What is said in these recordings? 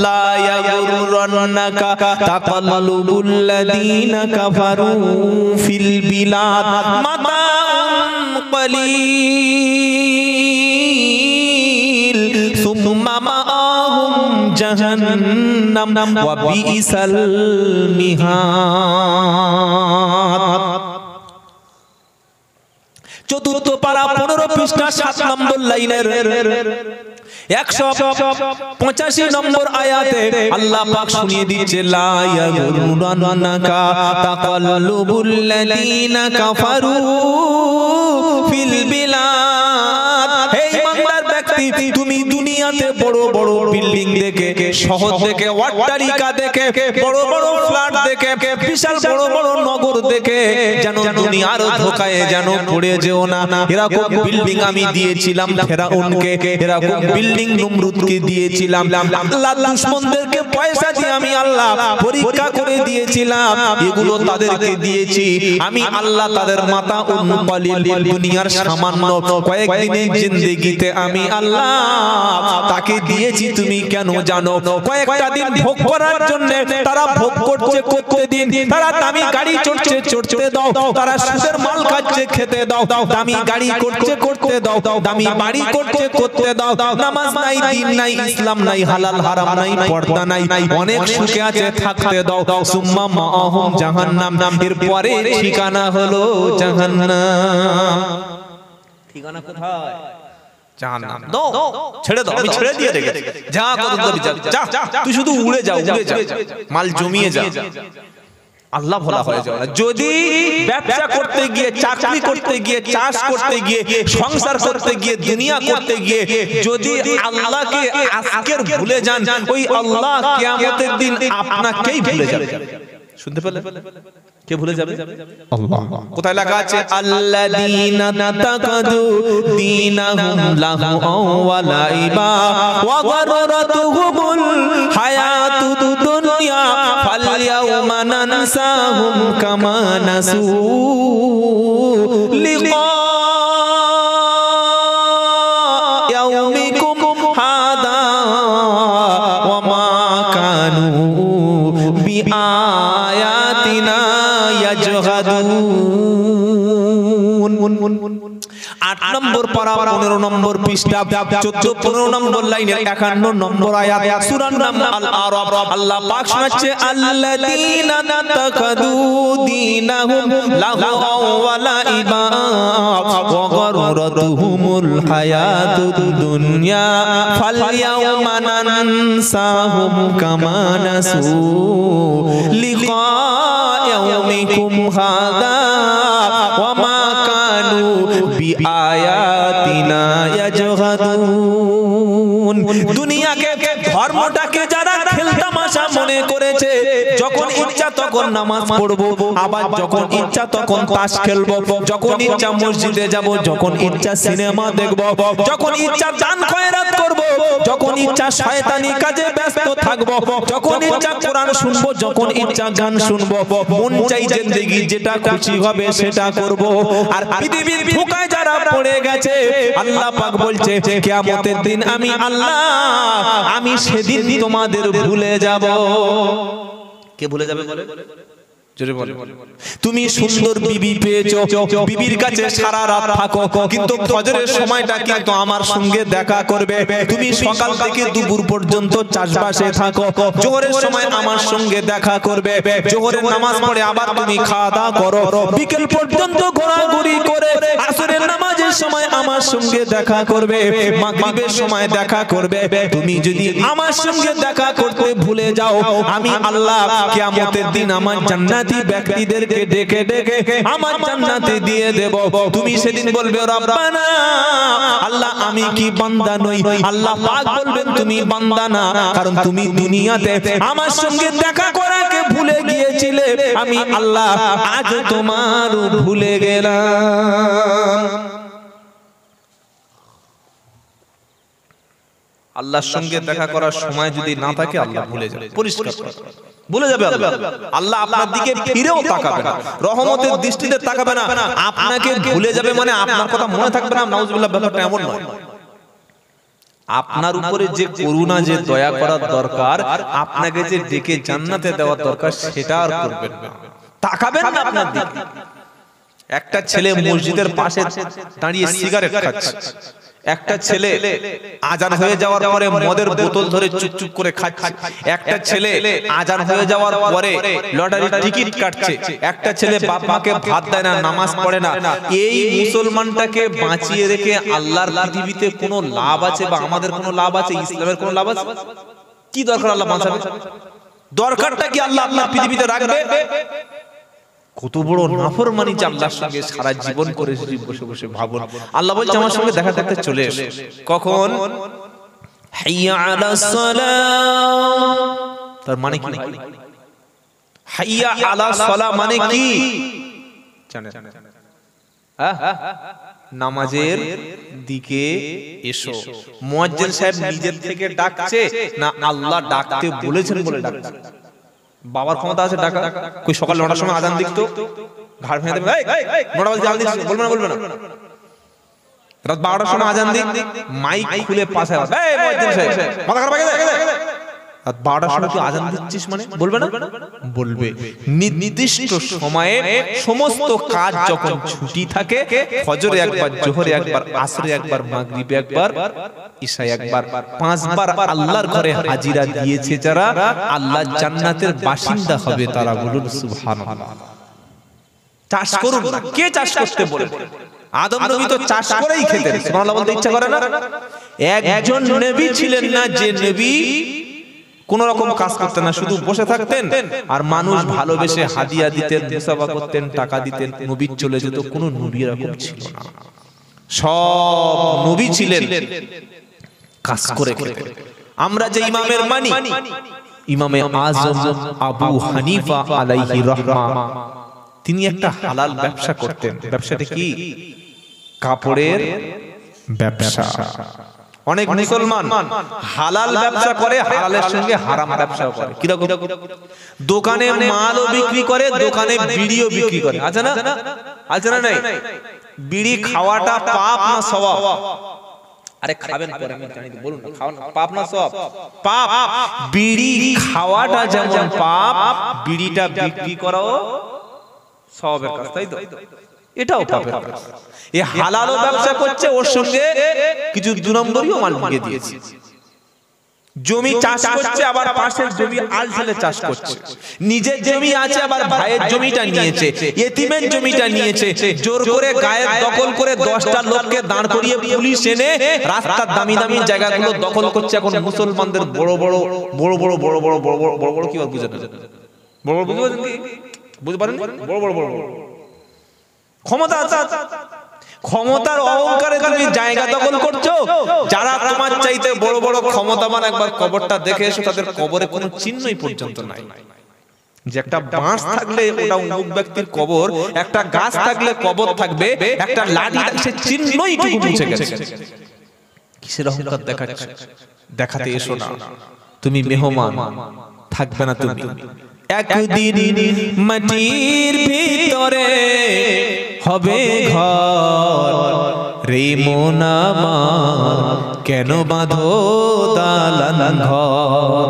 লা ইয়াগুররান্নাকা তাকাল্লুবুল লাযীনা কাফারু ফিল বিলাদ মাতাউন কলিল সুম্মা মাআহুম জাহান্নাম ওয়া বিইসাল মিহাদ। চতুর্থ পারা 15 পৃষ্ঠা 7 নম্বর লাইনের 185 নম্বর আয়াতে আল্লাহ পাক শুনিয়ে দিচ্ছে লা ইয়াগুররান্নাকা তাকাল্লুবুল লাযীনা কাফারু ফিল বিলাদ। হে ইমানদার ব্যক্তি, তুমি দুনিয়াতে বড় বড় বিল্ডিং দেখে, শহর দেখে, অট্টালিকা দেখে, বড় বড় ফ্ল্যাট দেখে, বিশাল বড় বড় নগর দেখে যেন দুনিয়ার ধোঁকায় যেন পড়ে যেও না। এরকম বিল্ডিং আমি দিয়েছিলাম ফেরাউনকে, এরকম বিল্ডিং নমরুদকে দিয়েছিলাম। আল্লাহ দুশমনদেরকে পয়সা দিয়ে আমি আল্লাহ পরীক্ষা করে দিয়েছিলাম, এগুলো তাদেরকে দিয়েছি আমি আল্লাহ। তাদের মাথা উন্মলিল দুনিয়ার সামান্য কয়েকদিনের জিন্দেগিতে আমি আল্লাহ তাকে দিয়েছি। তুমি কেন জানো? কয়েকটা দিন ভোগ করার জন্য তারা ভোগ করছে, করতে দিন। তারা দামি গাড়ি চড়ছে, চড়তে দাও। তারা সুদের মাল খাচ্ছে, খেতে দাও। দামি গাড়ি করছে, করতে দাও। দামি বাড়ি করছে, করতে দাও। নামাজ নাই, দিন নাই, ইসলাম নাই, হালাল হারাম নাই, পর্দা নাই, অনেক সুখে আছে, থাকতে দাও। সুম্মা মাআহুম জাহান্নাম, এরপরে ঠিকানা হলো জাহান্নাম। ঠিকানা কোথায়? জাহান্নাম। দাও, ছেড়ে দাও, আমি ছেড়ে দিয়ে রেখে যা কত করবি যা, তুই শুধু উড়ে যা, উড়ে যা, মাল জমিয়ে যা। আল্লাহ ভোলা হয়ে যাবে। যদি ব্যবসা করতে গিয়ে, চাকরি করতে গিয়ে, চাষ করতে গিয়ে, সংসার করতে গিয়ে, দুনিয়া করতে গিয়ে যদি আল্লাহকে আজকের ভুলে যান, ওই আল্লাহ কিয়ামতের দিন আপনাকেই ভুলে যাবে। শুনতে পেলে? কে ভুলে যাবে? আল্লাহ। কোথায় লেখা আছে? আল্লাযীনা তাকাদু দীনাহুম লাহওয়া ওয়া লাইবা ওয়া গররাতুহুমুল হায়াতুদ দুনিয়া ফালইয়াউমা নানসাহুম কামা নাসু লিকা ইয়াউমিকুম হাদা ওয়া মা কানু বিআয়াতিনা ইয়াজহাদুন। 8 নম্বর পারা 15 নম্বর পৃষ্ঠা 14-15 নম্বর লাইনের 51 নম্বর আয়াত সূরার নাম আল আরাফ। আল্লাহ পাক শোনাচ্ছে আল্লাযীনা তাকাদু দীনাহুম লাহওয়া ওয়া লাইবা ওয়া গররাতুহুমুল হায়াতুদ দুনিয়া ফালইয়াউমা নানসাহুম কামা নাসু লিকা ইয়াউমিকুম হাদা ওয়া মা কানু বিআয়াতিনা ইয়াজহাদুন। দুনিয়াকে, ধর্মটাকে যারা খেলতামাশা মনে করেছে, যখন ইচ্ছা তখন নামাজ পড়বো, আবার যখন ইচ্ছা তখন তাস খেলবো, যখন ইচ্ছা মসজিদে যাব, যখন ইচ্ছা সিনেমা দেখবো, যখন ইচ্ছা দান খয়রাত করবো, যখন ইচ্ছা শয়তানি কাজে ব্যস্ত থাকবো, যখন ইচ্ছা কোরআন শুনবো, যখন ইচ্ছা গান শুনবো, মন চাই জিন্দেগি যেটা খুশি হবে সেটা করব। আর পৃথিবীর ধোঁকায় যারা পড়ে গেছে, আল্লাহ পাক বলছে কিয়ামতের দিন আমি আল্লাহ, আমি সেদিন তোমাদের ভুলে যাব। কে ভুলে যাবে বলে? তুমি সুন্দর বিবি পেয়েছো, বিবির কাছে সারা রাত থাকো, কিন্তু ফজরের সময়টা কিন্তু আমার সঙ্গে দেখা করবে। তুমি সকাল থেকে দুপুর পর্যন্ত চাষবাসে থাকো, জোহরের সময় আমার সঙ্গে দেখা করবে, জোহরের নামাজ পড়ে আবার তুমি খাওয়া দাওয়া করো, বিকেল পর্যন্ত ঘোরাঘুরি করে আসরের নামাজের সময় আমার সঙ্গে দেখা করবে, মাগরিবের সময় দেখা করবে। তুমি যদি আমার সঙ্গে দেখা করতে ভুলে যাও, আমি আল্লাহ কিয়ামতের দিন আমার জান্নাত ব্যক্তিদেরকে ডেকে ডেকে আমার জান্নাতে দিয়ে দেব। তুমি সেদিন বলবে রব্বানা, আল্লাহ আমি কি বান্দা নই? আল্লাহ পাক বলবেন তুমি বান্দা না, কারণ তুমি দুনিয়াতে আমার সঙ্গে দেখা করাকে ভুলে গিয়েছিলে, আমি আল্লাহ আজ তোমার ভুলে গেলাম। আল্লাহর সঙ্গে দেখা করার সময় যদি না থাকে আল্লাহ ভুলে যাবে, পরিষ্কার ভুলে যাবে। আল্লাহ আপনার দিকে ফিরেও তাকাবে না, রহমতের দৃষ্টিতে তাকাবে না, আপনাকে ভুলে যাবে। মানে আপনার কথা মনে থাকবে না, নাউজুবিল্লাহ, ব্যাপারটা এমন নয়। আপনার উপরে যে করুণা, যে দয়া করার দরকার, আপনাকে যে ডেকে জান্নাতে দেওয়ার দরকার, সেটা আর করবেন না, তাকাবেন না আপনার দিকে। একটা ছেলে মসজিদের পাশে দাঁড়িয়ে সিগারেট খাচ্ছে, একটা ছেলে আজান হয়ে যাওয়ার পরে মদের বোতল ধরে চুপচুপ করে খাচ্ছে, একটা ছেলে আজান হয়ে যাওয়ার পরে লটারির টিকিট কাটছে, একটা ছেলে বাপ মাকে ভাত দেয় না, নামাজ পড়ে না। এই মুসলমানটাকে বাঁচিয়ে রেখে আল্লাহর পৃথিবীতে কোনো লাভ আছে বা আমাদের কোনো লাভ আছে? ইসলামের কোনো লাভ আছে? কি দরকার আল্লাহ বাঁচাবে? দরকারটা কি আল্লাহ আপনার পৃথিবীতে রাখবে? কত বড় নাফরমানি যে আল্লাহর সঙ্গে সারা জীবন করেছি। বসে বসে ভাবুন, আল্লাহ বলছে আমার সঙ্গে দেখা করতে চলে এসো। কখন? হাইয়া আলাস সালাহ, তার মানে কি? হাইয়া আলাস সালাহ মানে কি জানেন? নামাজের দিকে এসো। মুয়াজ্জিন সাহেব নিজের থেকে ডাকছে না আল্লাহ ডাকতে বলেছেন বলে ডাকছে? বাবার ক্ষমতা আছে ডাকা? কই সকাল 9টার সময় আজান দিত, ঘাড় ভেঙে দেবে, এই 9টা বাজে আজান দিচ্ছে, বলবে না বলবে না? রাত 12টার সময় আজান দিই, মাইক খুলে পাশে, এই মুয়াজ্জিন সাহেব মাথা খারাপ হয়ে গেছে, রাত 12টার সময় তুই আজান দিচ্ছিস মানে বলবে না? বলবে। নির্দিষ্ট সময়ে সমস্ত কাজ যখন ছুটি থাকে, ফজরে একবার, জোহরে একবার, আসরে একবার, মাগরিবে একবার, ইশায় একবার, 5 বার আল্লাহর ঘরে হাজিরা দিয়েছে যারা, আল্লাহ জান্নাতের বাসিন্দা হবে তারা। বলুন সুবহানাল্লাহ। চাষ করুন না, কে চাষ করতে বলে? আদম নবী তো চাষ করেই খেতেন, সুবহানাল্লাহ বলতে ইচ্ছা করে না? একজন নবী ছিলেন না যে নবী কোন রকম কাজ করতেন না, শুধু বসে থাকতেন আর মানুষ ভালোবেসে হাদিয়া দিতেন, মুসাফা করতেন, টাকা দিতেন, নবী চলে যেত। কোন নবী এরকম ছিল না। সব নবী ছিলেন কাজ করে খেতেন। আমরা যে ইমামের মানি, ইমামে আজম আবু হানিফা আলাইহি রাহমা, তিনি একটা হালাল ব্যবসা করতেন। ব্যবসাটা কি? কাপড়ের ব্যবসা। অনেক মুসলমান হালাল ব্যবসা করে, হালালের সঙ্গে হারাম ব্যবসা করে। কিরকম? দোকানে মালও বিক্রি করে, দোকানে বিড়িও বিক্রি করে। আছে না? আছে না? নাই? বিড়ি খাওয়াটা পাপ না সওয়াব? আরে খাবেন পরে, আমি জানি তো, বলুন না, খাওয়া পাপ না সওয়াব? পাপ। বিড়ি খাওয়াটা যেমন পাপ, বিড়িটা বিক্রি করাও সওয়াবের কাজ, তাই তো? এটাও পাপের কাজ। এই হালালও ব্যবসা করছে, ওর সঙ্গে কিছু 2 নম্বরীও মাল ঢুকিয়ে দিয়েছে। জমি চাষ করছে, আবার পাশের জমি আল ছেলে চাষ করছে। নিজের জমি আছে, আবার ভাইয়ের জমিটা নিয়েছে, এতিমের জমিটা নিয়েছে। জোর করে গায়ের দখল করে 10টা লোককে দাঁড় করিয়ে পুলিশ এনে রাস্তার দামি দামি জায়গাগুলো দখল করছে। এখন মুসলমানদের বড় বড় বড় বড় বড় বড় বড় বড় বড় কি আর বুঝেন? বড় বড় বুঝতে পারেন কি? বুঝতে পারেন? বড় বড় বড় বড় ক্ষমতা আছে। ক্ষমতার অহংকারে তুমি জায়গা দখল করছো। যারা তোমার চাইতে বড় বড় ক্ষমতাবান, একবার কবরটা দেখে এসো, তাদের কবরে কোনো চিহ্নই পর্যন্ত নাই। যে একটা বাঁশ থাকলে ওটা অমুক ব্যক্তির কবর, একটা গাছ থাকলে কবর থাকবে, একটা লাঠি সে চিহ্নই টুকু মুছে গেছে। কিসের অহংকার দেখাচ্ছ? দেখাতে এসো না, তুমি মেহমান, থাকবে না তুমি। একদিন মাটির ভিতরে হবে ঘর, রে মন আমার কেন বাঁধো দালান ঘর।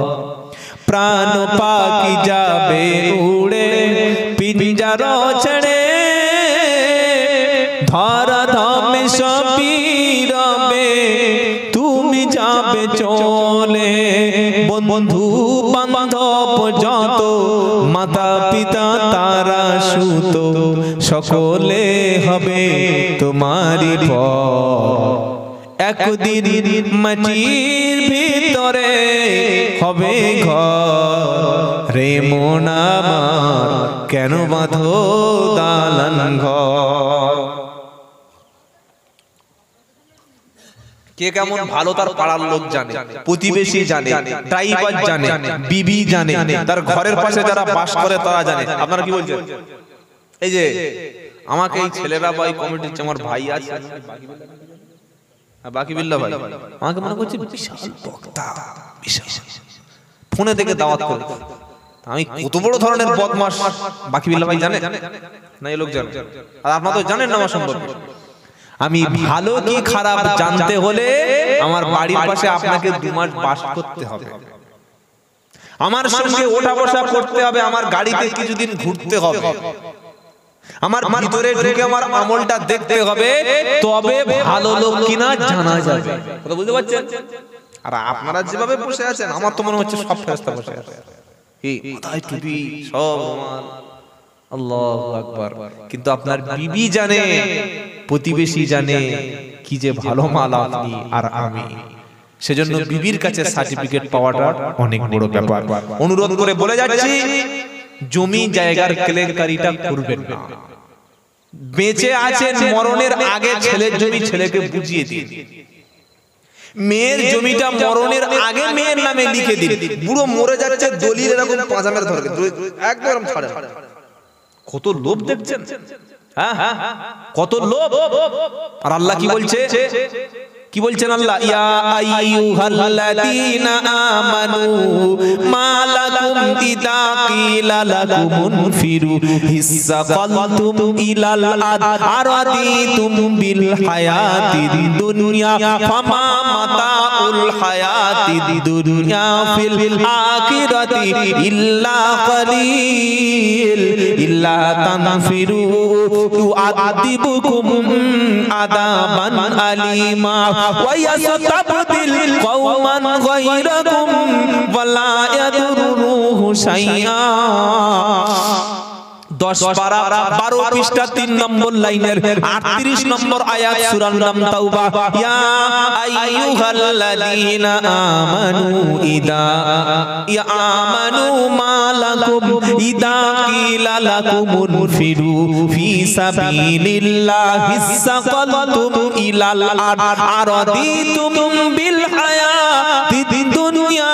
প্রাণ পাখি যাবে উড়ে পিঞ্জার ছেড়ে, ধরা ধামে সবই রবে, তুমি যাবে চলে। বন্ধু বান্ধব যত, মাতা পিতা তারা সুত, সকলে হবে তোমারই পর। একদিন মাটির ভিতরে হবে ঘর, রে মন আমার কেন বাঁধো দালান ঘর। কে কেমন ভালো তার পাড়ার লোক জানে, প্রতিবেশী জানে, ড্রাইভার জানে, বিবি জানে, তার ঘরের পাশে যারা বাস করে তারা জানে। আপনারা কি বলছেন? এই যে আমাকে এই ছেলেরা বা এই কমিটির আমার ভাই আছে, বাকি বিল্লাহ ভাই, আমাকে মনে করছে বিশাল বক্তা, বিশাল, ফোনে থেকে দাওয়াত করে। আমি কত বড় ধরনের বদমাশ বাকি বিল্লাহ ভাই জানে না? এই লোক জানে। আর আপনারা তো জানেন না আমার সম্পর্কে। আমি ভালো কি খারাপ জানতে হলে আমার বাড়ির পাশে আপনাকে 2 মাস বাস করতে হবে, আমার সঙ্গে ওঠা বসা করতে হবে, আমার গাড়িতে কিছুদিন ঘুরতে হবে, আমার ভিতরে ঢুকে আমার আমলটা দেখতে হবে, তবে ভালো লোক কিনা জানা যাবে। কথা বুঝতে পারছেন? আর আপনারা যেভাবে বসে আছেন আমার তো মনে হচ্ছে সব ফেরেশতা বসে আছে, এই মাথায় টুপি সব আমার, আল্লাহু আকবার। কিন্তু আপনার বিবি জানে, প্রতিবেশী জানে কি যে ভালো মাল আপনি আর আমি। সেজন্য বিবির কাছে সার্টিফিকেট পাওয়াটা অনেক বড় ব্যাপার। অনুরোধ করে বলে যাচ্ছি, জমি জায়গার কেলেঙ্কারিটা করবেন না। বেঁচে আছেন, মরণের আগে ছেলের জমি ছেলেকে বুঝিয়ে দিন, মেয়ের জমিটা মরণের আগে মেয়ের নামে লিখে দিন। বুড়ো মরে যাচ্ছে, দলিল এরকম পাজামের ধরে একদম ছাড়ে। কত লোভ দেখছেন, হ্যাঁ কত লোভ। আর আল্লাহ কি বলছে, কি বলছেন আল্লাহ? ইয়া আইয়ুহাল্লাযীনা আমানু মা লাকুম ইযা কিলা লাকুম ফিরু হিসাকালতুম ইলাল আরাদিতুম বিল হায়াতিদ দুনিয়া ফামা মাতাউল হায়াতিদ দুনিয়া ফিল আখিরাতি ইল্লা কালিল ইল্লা তানফিরু ইউআযিবুকুম আযাবান আলিমা وَيَسْتَبْدِلْ قَوْمًا غَيْرَكُمْ وَلَا يَضُرُّهُ شَيْئًا। 10 পারা 12 পৃষ্ঠা 3 নম্বর লাইনের 38 নম্বর আয়াত সূরার নাম তাওবা। ইয়া আইয়ুহাল্লাযীনা আমানু মা লাকুম ইযা কিলা লাকুম ফিরু ফি সাবিলিল্লাহি সাকালতুম ইলাল আরাদিতুম বিল হায়াতিদ দুনিয়া।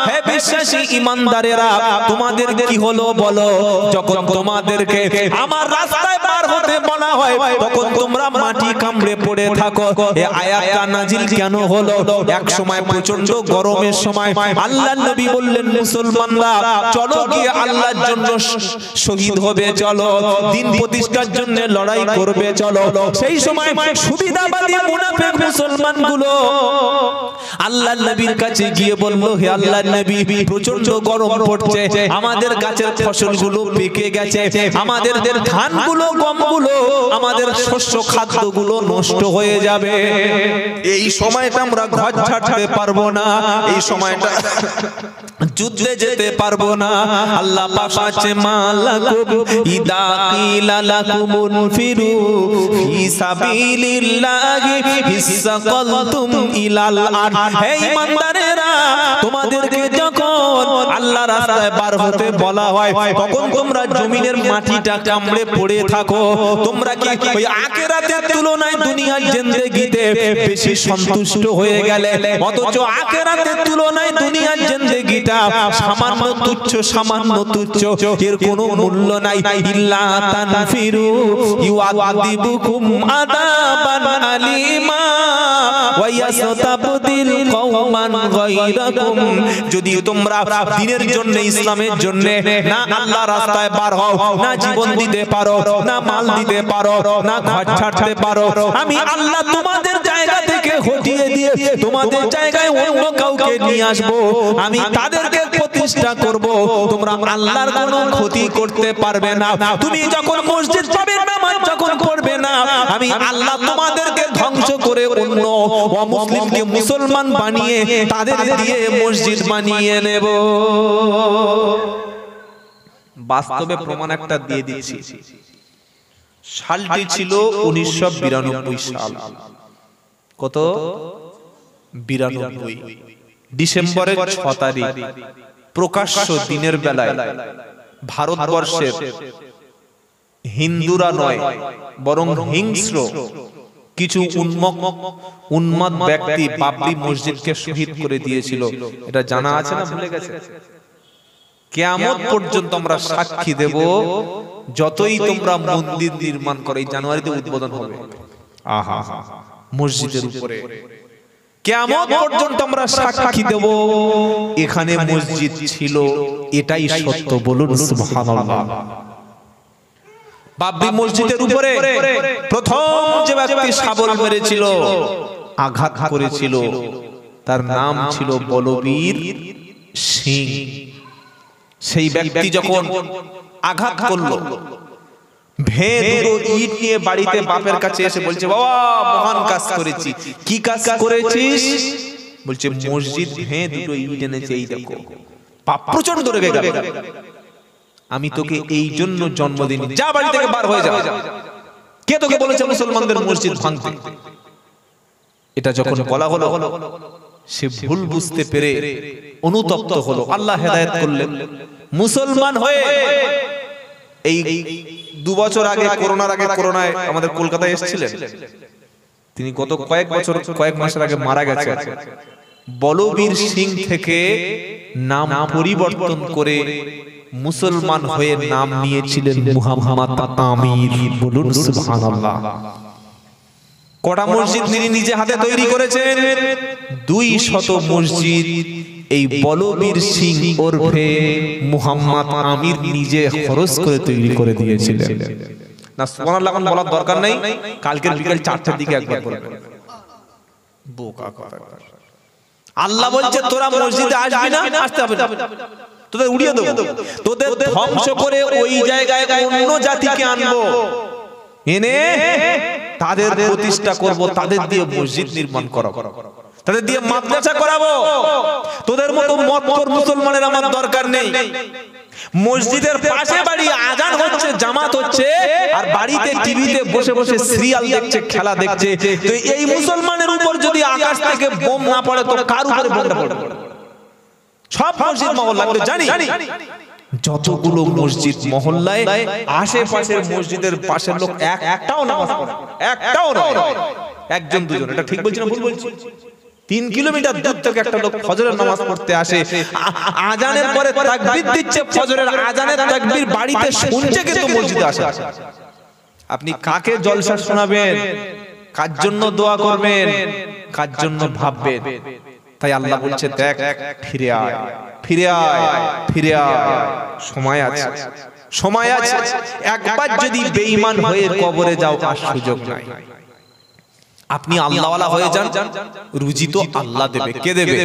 হে বিশ্বাসী ঈমানদারেরা, তোমাদের কি হলো বলো? যখন তোমাদেরকে আমার রাস্তায় পার হতে বলা হয় তখন তোমরা মাটি কামড়ে পড়ে থাকো। এই আয়াতটা নাজিল কেন হলো? এক সময় প্রচন্ড গরমের সময় আল্লাহর নবী বললেন, মুসলমানরা চলো গিয়ে আল্লাহর জন্য শহীদ হবে, চলো দিন প্রতিষ্ঠার জন্য লড়াই করবে, চলো। সেই সময় সুবিধাবাদী মুনাফিক মুসলমানগুলো আল্লাহর নবীর কাছে গিয়ে বলল, হে আল্লাহর নবী, প্রচন্ড গরম পড়ছে, আমাদের গাছের ফসলগুলো পেকে গেছে, আমাদের ধানগুলো গমগুলো আমাদের শস্য খাদ্যগুলো নষ্ট হয়ে যাবে, এই সময়টা আমরা ঘর ছাড়তে পারবো না, এই সময়টা যুদ্ধে যেতে পারবো না। আল্লাহ পাক বলছে, মালাকুম ইদা কিলা লাকুম ফিরু ফি সাবিলিল্লাহি হিসাকালতুম ইলাল আরদ। হে ঈমানদারেরা, তোমাদেরকে যখন আল্লাহর রাস্তায় বার হতে বলা হয় তখন তোমরা জমিনের মাটিটা কামড়ে পড়ে থাকো। তোমরা কি ওই আখিরাতের তুলনায় দুনিয়ার জিন্দেগিতে বেশি সন্তুষ্ট হয়ে গেলে, অথচ আখিরাতের তুলনায় দুনিয়ার জিন্দেগিটা সামান্য তুচ্ছ, এর কোনো মূল্য নাই। ইল্লা তানফিরু ইউআযিবুকুম আযাবান আলিমা ওয়া ইয়াস্তাবদিল কওমান গায়রাকুম। যদি তোমরা দ্বীনের জন্য, ইসলামের জন্য না আল্লাহর রাস্তায় বার হও, না জীবন দিতে পারো, না মাল দিতে পারো, না ঘর ছাড়তে পারো, আমি আল্লাহ তোমাদের জায়গা থেকে হটিয়ে দিয়ে তোমাদের জায়গায় অন্য কাউকে নিয়ে আসবো, আমি তাদেরকে প্রতিষ্ঠা করব, তোমরা আল্লাহর কোনো ক্ষতি করতে পারবে না। তুমি যখন মসজিদ পাবে, নামাজ যখন পড়বে না, আমি আল্লাহ তোমাদেরকে ধ্বংস করে অন্য অমুসলিমকে মুসলমান বানিয়ে তাদের দিয়ে মসজিদ বানিয়ে নেব। বাস্তবে প্রমাণ একটা দিয়ে দিচ্ছি। সালটি ছিল 1992 সাল। কত? 92 ডিসেম্বরের 6 তারিখ প্রকাশ্য দিনের বেলায় ভারতবর্ষের হিন্দুরা নয় বরং হিংস্র কিছু উন্মাদ ব্যক্তি বাবরি মসজিদকে শহীদ করে দিয়েছিল। এটা জানা আছে না ভুলে গেছে? কিয়ামত পর্যন্ত আমরা সাক্ষী দেব, যতই তোমরা মন্দির নির্মাণ করো, এই জানুয়ারিতে উদ্বোধন হবে আহা মসজিদের উপরে, কিয়ামত পর্যন্ত আমরা সাক্ষী দেব এখানে মসজিদ ছিল, এটাই সত্য। বলুন সুবহানাল্লাহ। বাবরি মসজিদের উপরে প্রথম যে ব্যক্তি শাবল মেরেছিল আঘাত করেছিল তার নাম ছিল বলবীর সিং। সেই ব্যক্তি যখন আঘাত করলো, দুটো ইট নিয়ে বাড়িতে বাপের কাছে এসে বলছে, বাবা মহান কাজ করেছি। কি কাজ করেছিস? বলছে মসজিদ দুটো ইট এনেছে, এই দেখো। বাপ প্রচন্ড রেগে গেল, আমি তোকে এই জন্য জন্ম দিইনি, যা বাড়ি থেকে বার হয়ে যা। কে তোকে বলেছে মুসলমানদের মসজিদ ভাঙতে? এটা যখন বলা হলো, সে ভুল বুঝতে পেরে অনুতপ্ত হলো। আল্লাহ হেদায়েত করলেন, মুসলমান হয়ে এই 2 বছর আগে করোনায় আমাদের কলকাতায় এসেছিলেন। তিনি গত কয়েক মাসের আগে মারা গেছেন। বলবীর সিং থেকে নাম পরিবর্তন করে মুসলমান হয়ে নাম নিয়েছিলেন মুহাম্মদ আমির। বলুন সুবহানাল্লাহ। কটা মসজিদ তিনি নিজে হাতে তৈরি করেছেন? 200 মসজিদ এই বলবীর সিং ওরফে মুহাম্মদ আমির নিজে খরচ করে তৈরি করে দিয়েছিলেন। না সুবহানাল্লাহ এখন বলার দরকার নাই, কালকে বিকেল 4টার দিকে একবার বলবেন। বোকা কথা। আল্লাহ বলছে তোরা মসজিদে আসবি না, আসতে হবে না, তোদের উড়িয়ে দেব, তোদের ধ্বংস করে ওই জায়গায় অন্য জাতিকে আনবো, এনে তাদের প্রতিষ্ঠা করব, তাদের দিয়ে মসজিদ নির্মাণ করাবো, তাদের দিয়ে মাদ্রাসা করাবো। তোদের মতো মতখোর মুসলমানের আমার দরকার নেই। মসজিদের পাশে বাড়ি আজান হচ্ছে, জামাত হচ্ছে, আর বাড়িতে টিভিতে বসে বসে সিরিয়াল দেখছে, খেলা দেখছে। তো এই মুসলমানের উপর যদি আকাশ থেকে বোম না পড়ে তো কার উপরে বোমটা পড়বে? সব মসজিদ মহল্লা জানি, যতগুলো মসজিদ মহল্লায় আশেপাশের মসজিদের পাশের লোক একটাও নামাজ পড়ে, একটাও নয়, একজন দুজন। এটা ঠিক বলছি না ভুল বলছি? 3 কিলোমিটার দূর থেকে একটা লোক ফজরের নামাজ পড়তে আসে, আজানের পরে তাকবীর দিচ্ছে, ফজরের আজানের তাকবীর বাড়িতে শুনছে, কিন্তু মসজিদে আসে। আপনি কাকে জলসা শোনাবেন, কার জন্য দোয়া করবেন, কার জন্য ভাববেন? তাই আল্লাহ বলছে দেখ, ফিরে আয়, ফিরে আয়, ফিরে আয়, সময় আছে, সময় আছে। একবার যদি বেঈমান হয়ে কবরে যাও আর সুযোগ নাই। আপনি আল্লাহওয়ালা হয়ে যান, রুজি তো আল্লাহ দেবে। কে দেবে?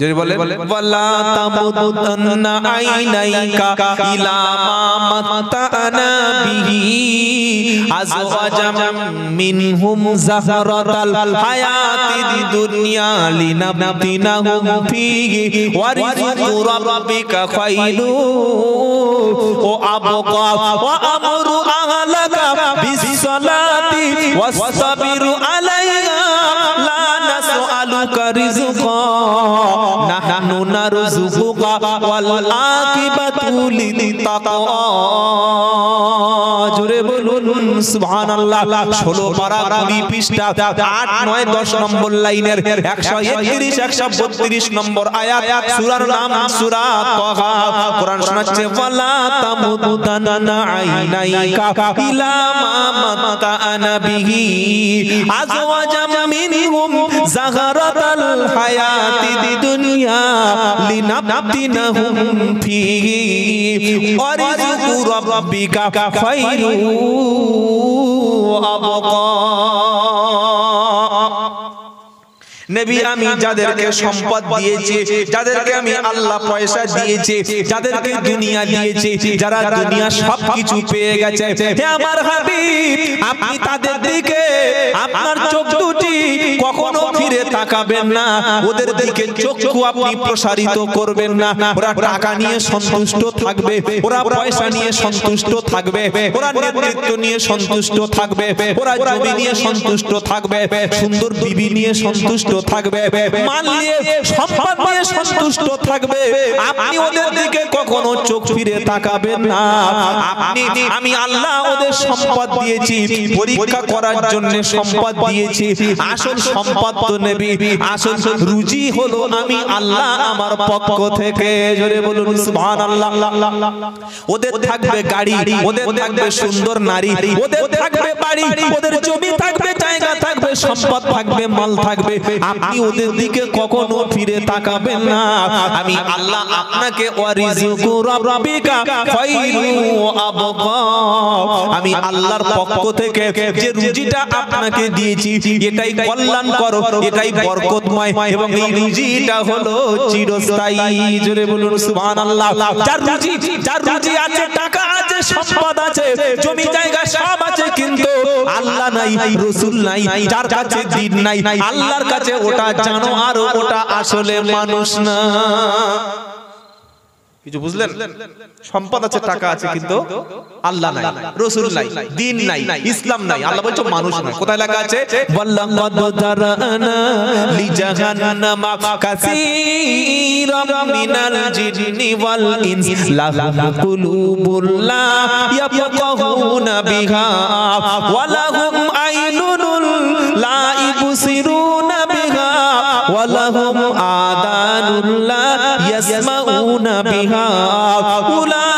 যদি বলে ওয়ালা তামুদান্না আইনাইকা ইলা মা মাতানা বিহি আজওয়াজাম মিনহুম যাহরাতাল হায়াতিদ দুনিয়া লিনাবতিনাহুম ফীহি ওয়া রিজকু রাব্বিকা খায়রু ওয়া আবকা ওয়া আমরু আহলাকা বিসসালাতি ওয়াসতাবিরু আলাইহা লা নাসআলুকা রিজকা নাহনু নারযুকুকা ওয়াল আকিবাতু লিত্তাকওয়া। জোরে বলুন সুবহানাল্লাহ। 16 পারা 20 পৃষ্ঠা 8, 9, 10 নম্বর লাইনের 131, 132 নম্বর আয়াত, সূরার নাম সূরা তাহা। কোরআন শোনাচ্ছে ওয়ালা তামুদান্না আইনাইকা ইলা মা মাতানা বিহি আজওয়াজাম মিনহুম যাহরাতাল হায়াতিদ দুনিয়া লিনাবতিনাহুম ফীহি ওয়া রিজকু রাব্বিকা খায়রু ওয়া আবকা। নবী আমি যাদেরকে সম্পদ দিয়েছি, যাদেরকে আমি আল্লাহ পয়সা দিয়েছি, যাদেরকে দুনিয়া দিয়েছি, যারা দুনিয়া সবকিছু পেয়ে গেছে, হে আমার হাবিব আপনি তাদের দিকে আপনার চোখ দুটি কখনো ফিরে তাকাবেন না, ওদের দিকে চক্ষু আপনি প্রসারিত করবেন না। ওরা টাকা নিয়ে সন্তুষ্ট থাকবে, ওরা পয়সা নিয়ে সন্তুষ্ট থাকবে, ওরা নেতৃত্ব নিয়ে সন্তুষ্ট থাকবে, ওরা জমি নিয়ে সন্তুষ্ট থাকবে, সুন্দর বিবি নিয়ে সন্তুষ্ট থাকবে, মাল নিয়ে সম্পদ নিয়ে সন্তুষ্ট থাকবে। আপনি ওদের দিকে কখনো চোখ ফিরে তাকাবেন না। আমি আল্লাহ ওদের সম্পদ দিয়েছি, পরীক্ষা করার জন্য সম্পদ দিয়েছি। আসল সম্পদ তো নবী, আসল রুজি হলো আমি আল্লাহ আমার পক্ষ থেকে। জোরে বলুন সুবহানাল্লাহ। ওদের থাকবে গাড়ি, ওদের থাকবে সুন্দর নারী, ওদের থাকবে বাড়ি, ওদের জমি থাকবে, জায়গা থাকবে, সম্পদ থাকবে, মাল থাকবে। আপনি ওদের দিকে কখনো ফিরে তাকাবেন না। আমি আল্লাহ আপনাকে ওয়ারিজুকু রাব্বিকা খায়রু আবকা, আমি আল্লাহর পক্ষ থেকে যে রুজিটা আপনাকে দিয়েছি এটাই কল্যাণকর, এটাই বরকতময় এবং এই রুজিটা হলো চিরস্থায়ী। জোরে বলুন সুবহানাল্লাহ। যার রুজি আছে, টাকা আছে, সম্পদ আছে, জমি জায়গা সব আছে, কিন্তু আল্লাহ নাই, রাসূল নাই, যার কাছে দিন নাই, আল্লাহর কাছে ওটা জানো আর ওটা আসলে মানুষ না। কিছু বুঝলেন? সম্পদ আছে, টাকা আছে, কিন্তু আল্লাহ নাই, রাসূল নাই, দিন নাই, ইসলাম নাই, আল্লাহ বলছে মানুষ না। কোথায় লেখা আছে? ওয়াল্লাকাদ দারানা লিজাহান্নামা কাসীরাম মিনাল জিন্নি ওয়াল ইনস লাহুম কুলুবুল লা ইয়াফকাহুনা বিহা ওয়া লাহুম আইনুন লা ইবসিরুনা বিহা ওয়া লাহুম আদানুন লা ইয়াসমাউনা বিহা উলাইকা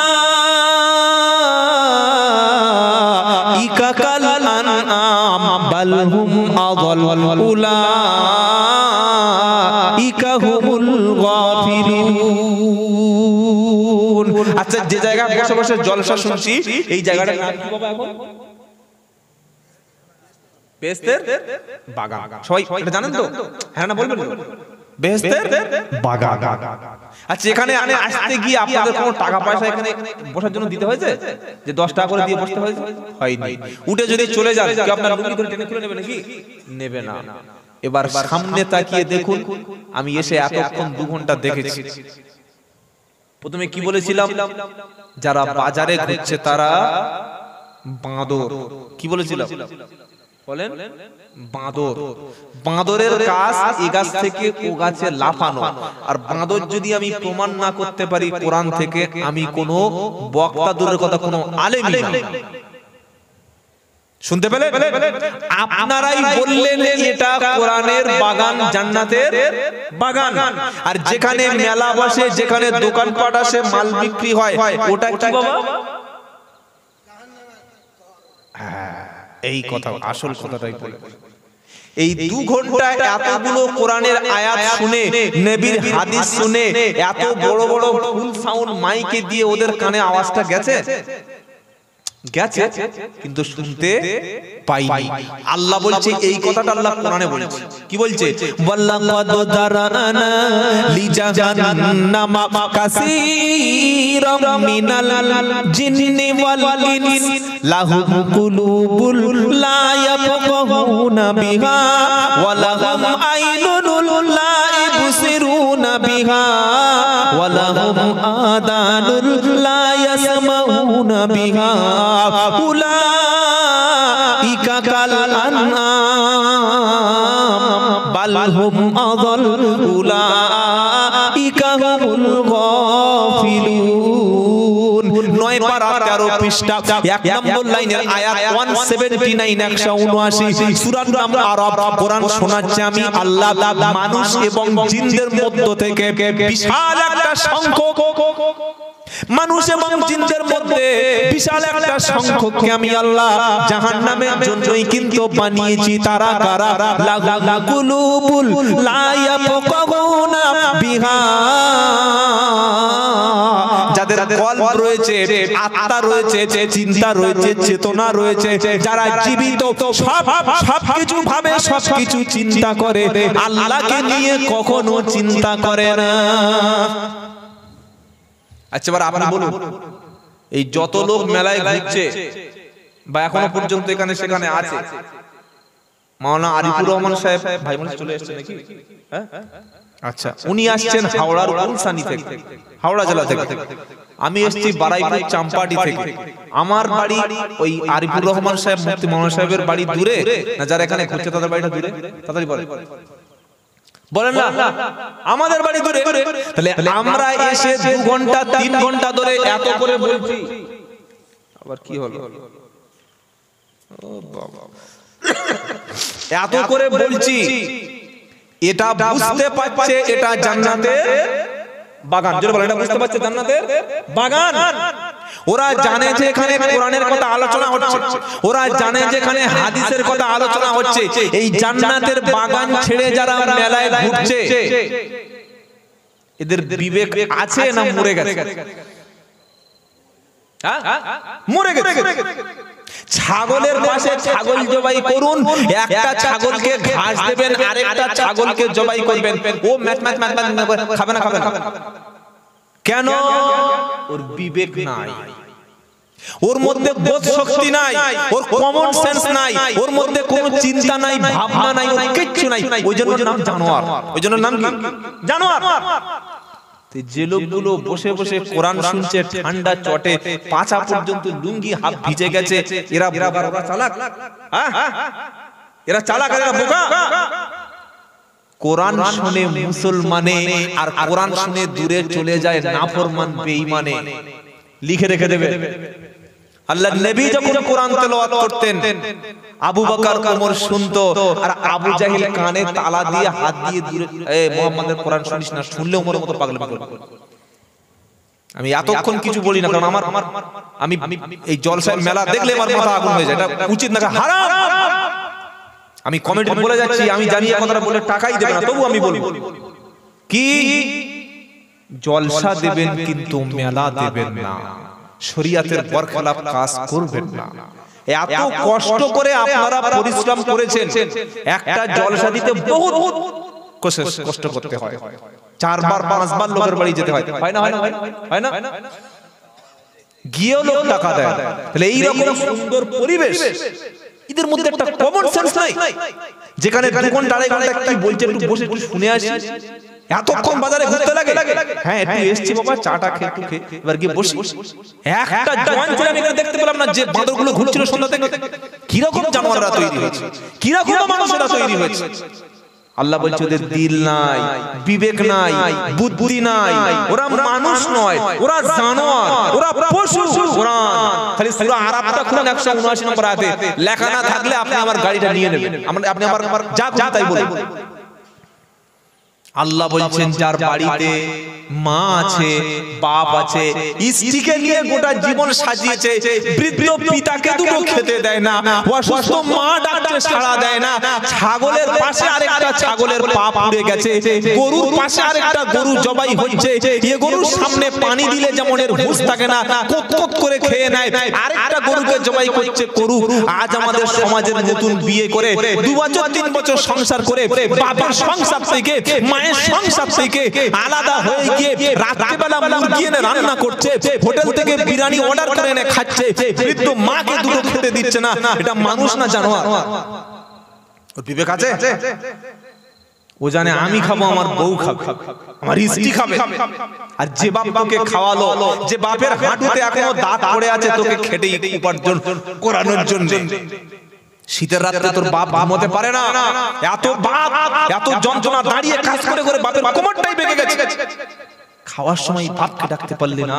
কাল আনআম বাল হুম আযাল উলাইকা হুমুল গাফিলুন। আচ্ছা, যে জায়গায় বসে বসে জলসা শুনছি এই জায়গাটার নাম কি বাবা এখন? বেহেশতের বাগান। সবাই এটা জানেন তো? হ্যাঁ না বলবেন? বেহেশতের বাগান। আচ্ছা, এখানে আসতে গিয়ে আপনাদের কোনো টাকা পয়সা এখানে বসার জন্য দিতে হয়েছে যে 10 টাকা করে দিয়ে বসতে হয়েছে? হয়নি। উঠে যদি চলে যান, কি আপনার লুঙ্গি ধরে টেনে খুলে নেবে নাকি? নেবে না। এবার সামনে তাকিয়ে দেখুন, আমি এসে এতক্ষণ 2 ঘন্টা দেখেছি। প্রথমে কি বলেছিলাম? যারা বাজারে ঘুরছে তারা বাঁদর। কি বলেছিলাম? বলেন, বাঁদর। বাঁদরের কাজ এ গাছ থেকে ও গাছে লাফানো। আর বাঁদর যদি আমি প্রমাণ না করতে পারি কোরআন থেকে, আমি কোনো বক্তা দূরের কথা কোনো আলেমই না। শুনতে পেলেন? আপনারাই বললেন এটা কোরআনের বাগান, জান্নাতের বাগান। আর যেখানে মেলা বসে, যেখানে দোকানপাট আসে, মাল বিক্রি হয়, ওটা কি বাবা? এই কথা, আসল কথাটাই বলে। এই 2 ঘন্টায় এতগুলো কোরআনের আয়াত শুনে, নবীর হাদিস শুনে, এত বড় বড় ফুল সাউন্ড মাইকে দিয়ে ওদের কানে আওয়াজটা গেছে? গেছে, কিন্তু শুনতে পাইনি। আল্লাহ বলছে এই কথাটা আল্লাহ কোরআনে বলেছে। কি বলছে? ওয়াল্লাকাদ দারানা লিজাহান্নামা কাসীরাম মিনাল জিন্নি ওয়াল ইনস লাহুম কুলুবুল লা ইয়াফকাহুনা বিহা ওয়া লাহুম আইনুন লা ইবসিরুনা বিহা ওয়া লাহুম আদানুন লা ইয়াসমাউনা বিহা উলাইকা কাল আনআম বাল হুম আযাল উলাইকা হুমুল গাফিলুন। 9 পারা 13 পৃষ্ঠা 1 নম্বর লাইনের আয়াত 179 179 সূরা নাম আরব। কোরআন শোনাচ্ছে আমি আল্লাহ মানুষ এবং জিনদের মধ্য থেকে বিশাল একটা সংখ্যক, মানুষ এবং জিনদের মধ্যে বিশাল একটা সংখ্যককে আমি আল্লাহ জাহান্নামের জন্যই কিন্তু বানিয়েছি। তারা কারা? লাহুম কুলুবুল লা ইয়াফকাহুনা বিহা, যাদের কলব রয়েছে, আত্মা রয়েছে, চিন্তা রয়েছে, চেতনা রয়েছে, যারা জীবিত, সবকিছু ভাবে, সবকিছু চিন্তা করে, আল্লাহকে নিয়ে কখনো চিন্তা করে না। আচ্ছা, এবার আপনি বলুন, এই যত লোক মেলায় ঘুরছে বা এখনো পর্যন্ত এখানে সেখানে আছে, মাওলানা আরিফুর রহমান সাহেব ভাই মনে চলে এসেছে নাকি? হ্যাঁ, আচ্ছা, উনি আসছেন হাওড়ার গুলশানি থেকে, হাওড়া জেলা থেকে। আমি এসেছি বারাইপুর চাম্পাডি থেকে। আমার বাড়ি ওই আরিফুর রহমান সাহেব মুফতি মাওলানা সাহেবের বাড়ি দূরে না? যারা এখানে ঘুরছে তাদের বাড়িটা দূরে? তাড়াতাড়ি বলেন না, আমাদের বাড়ি দূরে। তাহলে আমরা এসে 2 ঘন্টা 3 ঘন্টা ধরে এত করে বলছি, আবার কি হলো? ও বাবা, এত করে বলছি, এটা বুঝতে পারছে এটা জান্নাতের বাগান। যেটা বলেন, এটা বুঝতে পারছে জান্নাতের বাগান। ওরা জানে যে এখানে কোরআনের কথা আলোচনা হচ্ছে, ওরা জানে যে এখানে হাদিসের কথা আলোচনা হচ্ছে। এই জান্নাতের বাগান ছেড়ে যারা মেলায় ঘুরছে, এদের বিবেক আছে না মরে গেছে? মরে গেছে। ছাগলের পাশে ছাগল জবাই করুন, একটা ছাগলকে ঘাস দেবেন, আরেকটা ছাগলকে জবাই করবেন, ও ম্যাচ ম্যাচ ম্যাচ খাবে না, খাবে না। কেন? ওর বিবেক নাই, ওর মধ্যে বোধ শক্তি নাই, ওর কমন সেন্স নাই, ওর মধ্যে কোনো চিন্তা নাই, ভাবনা নাই, ওর কিচ্ছু নাই। ওই জন্য নাম জানোয়ার। ওই জন্য নাম কি? জানোয়ার। যে লোকগুলো বসে বসে কোরআন শুনছে ঠান্ডা চটে, পাছা পর্যন্ত লুঙ্গি হাফ ভিজে গেছে, এরা চালাক? এরা চালাক, এরা বোকা? কোরআন শুনে মুসলমানে আর কোরআন শুনে দূরে চলে যায় নাফরমান বেঈমানে। লিখে রেখে দেবে। আল্লাহর নবী যখন কোরআন তেলাওয়াত করতেন, আবু বকর ওমর শুনতো, আর আবু জাহিল কানে তালা দিয়ে হাত দিয়ে দূরে, এই মুহাম্মাদের কোরআন শুনিস না, শুনলে ওমর মতো পাগল পাগল। আমি এতক্ষণ কিছু বলি না, কারণ আমি এই জলসায় মেলা দেখলে আমার মাথা আগুন হয়ে যায়। এটা উচিত না, হারাম। আমি কমেন্ট বলে যাচ্ছি, আমি জানি এই কথাটা বলে টাকাই দেবে না, তবু আমি বলবো কি, জলসা দেবেন কিন্তু মেলা দেবেন না, শরীয়তের বরখলাফ কাজ করবেন না। এত কষ্ট করে আপনারা পরিশ্রম করেছেন, একটা জলসা দিতে বহুত কষ্ট করতে হয়, 4 বার 5 বার লোকের বাড়ি যেতে হয়, হয় না? হয় না? গিয়েও লোক টাকা দেয়। তাহলে এই রকম সুন্দর পরিবেশ, এদের মধ্যে একটা কমন সেন্স নাই, যেখানে 2 ঘন্টা 2.5 ঘন্টা কি বলছে একটু বসে একটু শুনে আসি। এতক্ষণ বাজারে ঘুরতে লাগে, হ্যাঁ একটু এসছি বাবা, চাটা খেয়ে এবার গিয়ে বসি। একটা জওয়ান ছেলে আমি এখানে দেখতে পেলাম না, যে বাঁদরগুলো ঘুরছিল সন্ধ্যা থেকে। কিরকম জানোয়াররা তৈরি হয়েছে, কিরকম মানুষেরা তৈরি হয়েছে। আল্লাহ বলছে ওদের দিল নাই, বিবেক নাই, বুদ্ধি নাই, ওরা মানুষ নয়, ওরা জানোয়ার, ওরা পশু। কোরআন খালি সূরা আরাফটা খুলুন, 179 নম্বর আয়াতে লেখা না থাকলে আপনি আমার গাড়িটা নিয়ে নেবেন, আপনি আমার যা তাই বলুন। আল্লাহ বলছেন যার বাড়িতে মা আছে, বাপ আছে, স্ত্রীকে নিয়ে গোটা জীবন সাজিয়েছে, বৃদ্ধ পিতাকে দুটো খেতে দেয় না, অসুস্থ মা ডাকতে সাড়া দেয় না, ছাগলের পাশে আরেকটা ছাগলের পা পুড়ে গেছে, গরুর পাশে আরেকটা গরু জবাই হচ্ছে, এই গরুর সামনে পানি দিলে যেমন এর হুঁশ থাকে না, কোত করে খেয়ে নেয়, আরেকটা গরুকে জবাই করছে গরু। আজ আমাদের সমাজের নতুন বিয়ে করে 2 বছর 3 বছর সংসার করে বাপের সংসার থেকে, মায়ের সংসার থেকে আলাদা হয়ে গিয়ে রাত্রিবেলা মুরগি এনে রান্না করছে, হোটেল থেকে বিরিয়ানি অর্ডার করে এনে খাচ্ছে, বৃদ্ধ মাকে দুটো খেতে দিচ্ছে না। এটা মানুষ না জানোয়ার? ওর বিবেক আছে? ও জানে আমি খাবো, আমার বউ খাবে, আমার স্ত্রী খাবে। আর যে বাপকে খাওয়ালো, যে বাপের হাঁটুতে এখনো দাঁত পড়ে আছে, তোকে খেটে উপার্জন করানোর জন্য, শীতের রাতে তোর বাপ ঘুমোতে পারে না, এত বাপ এত যন্ত্রণা, দাঁড়িয়ে কাজ করে করে বাপের কোমরটাই বেঁকে গেছে। খাওয়ার সময় বাপকে ডাকতে পারলি না,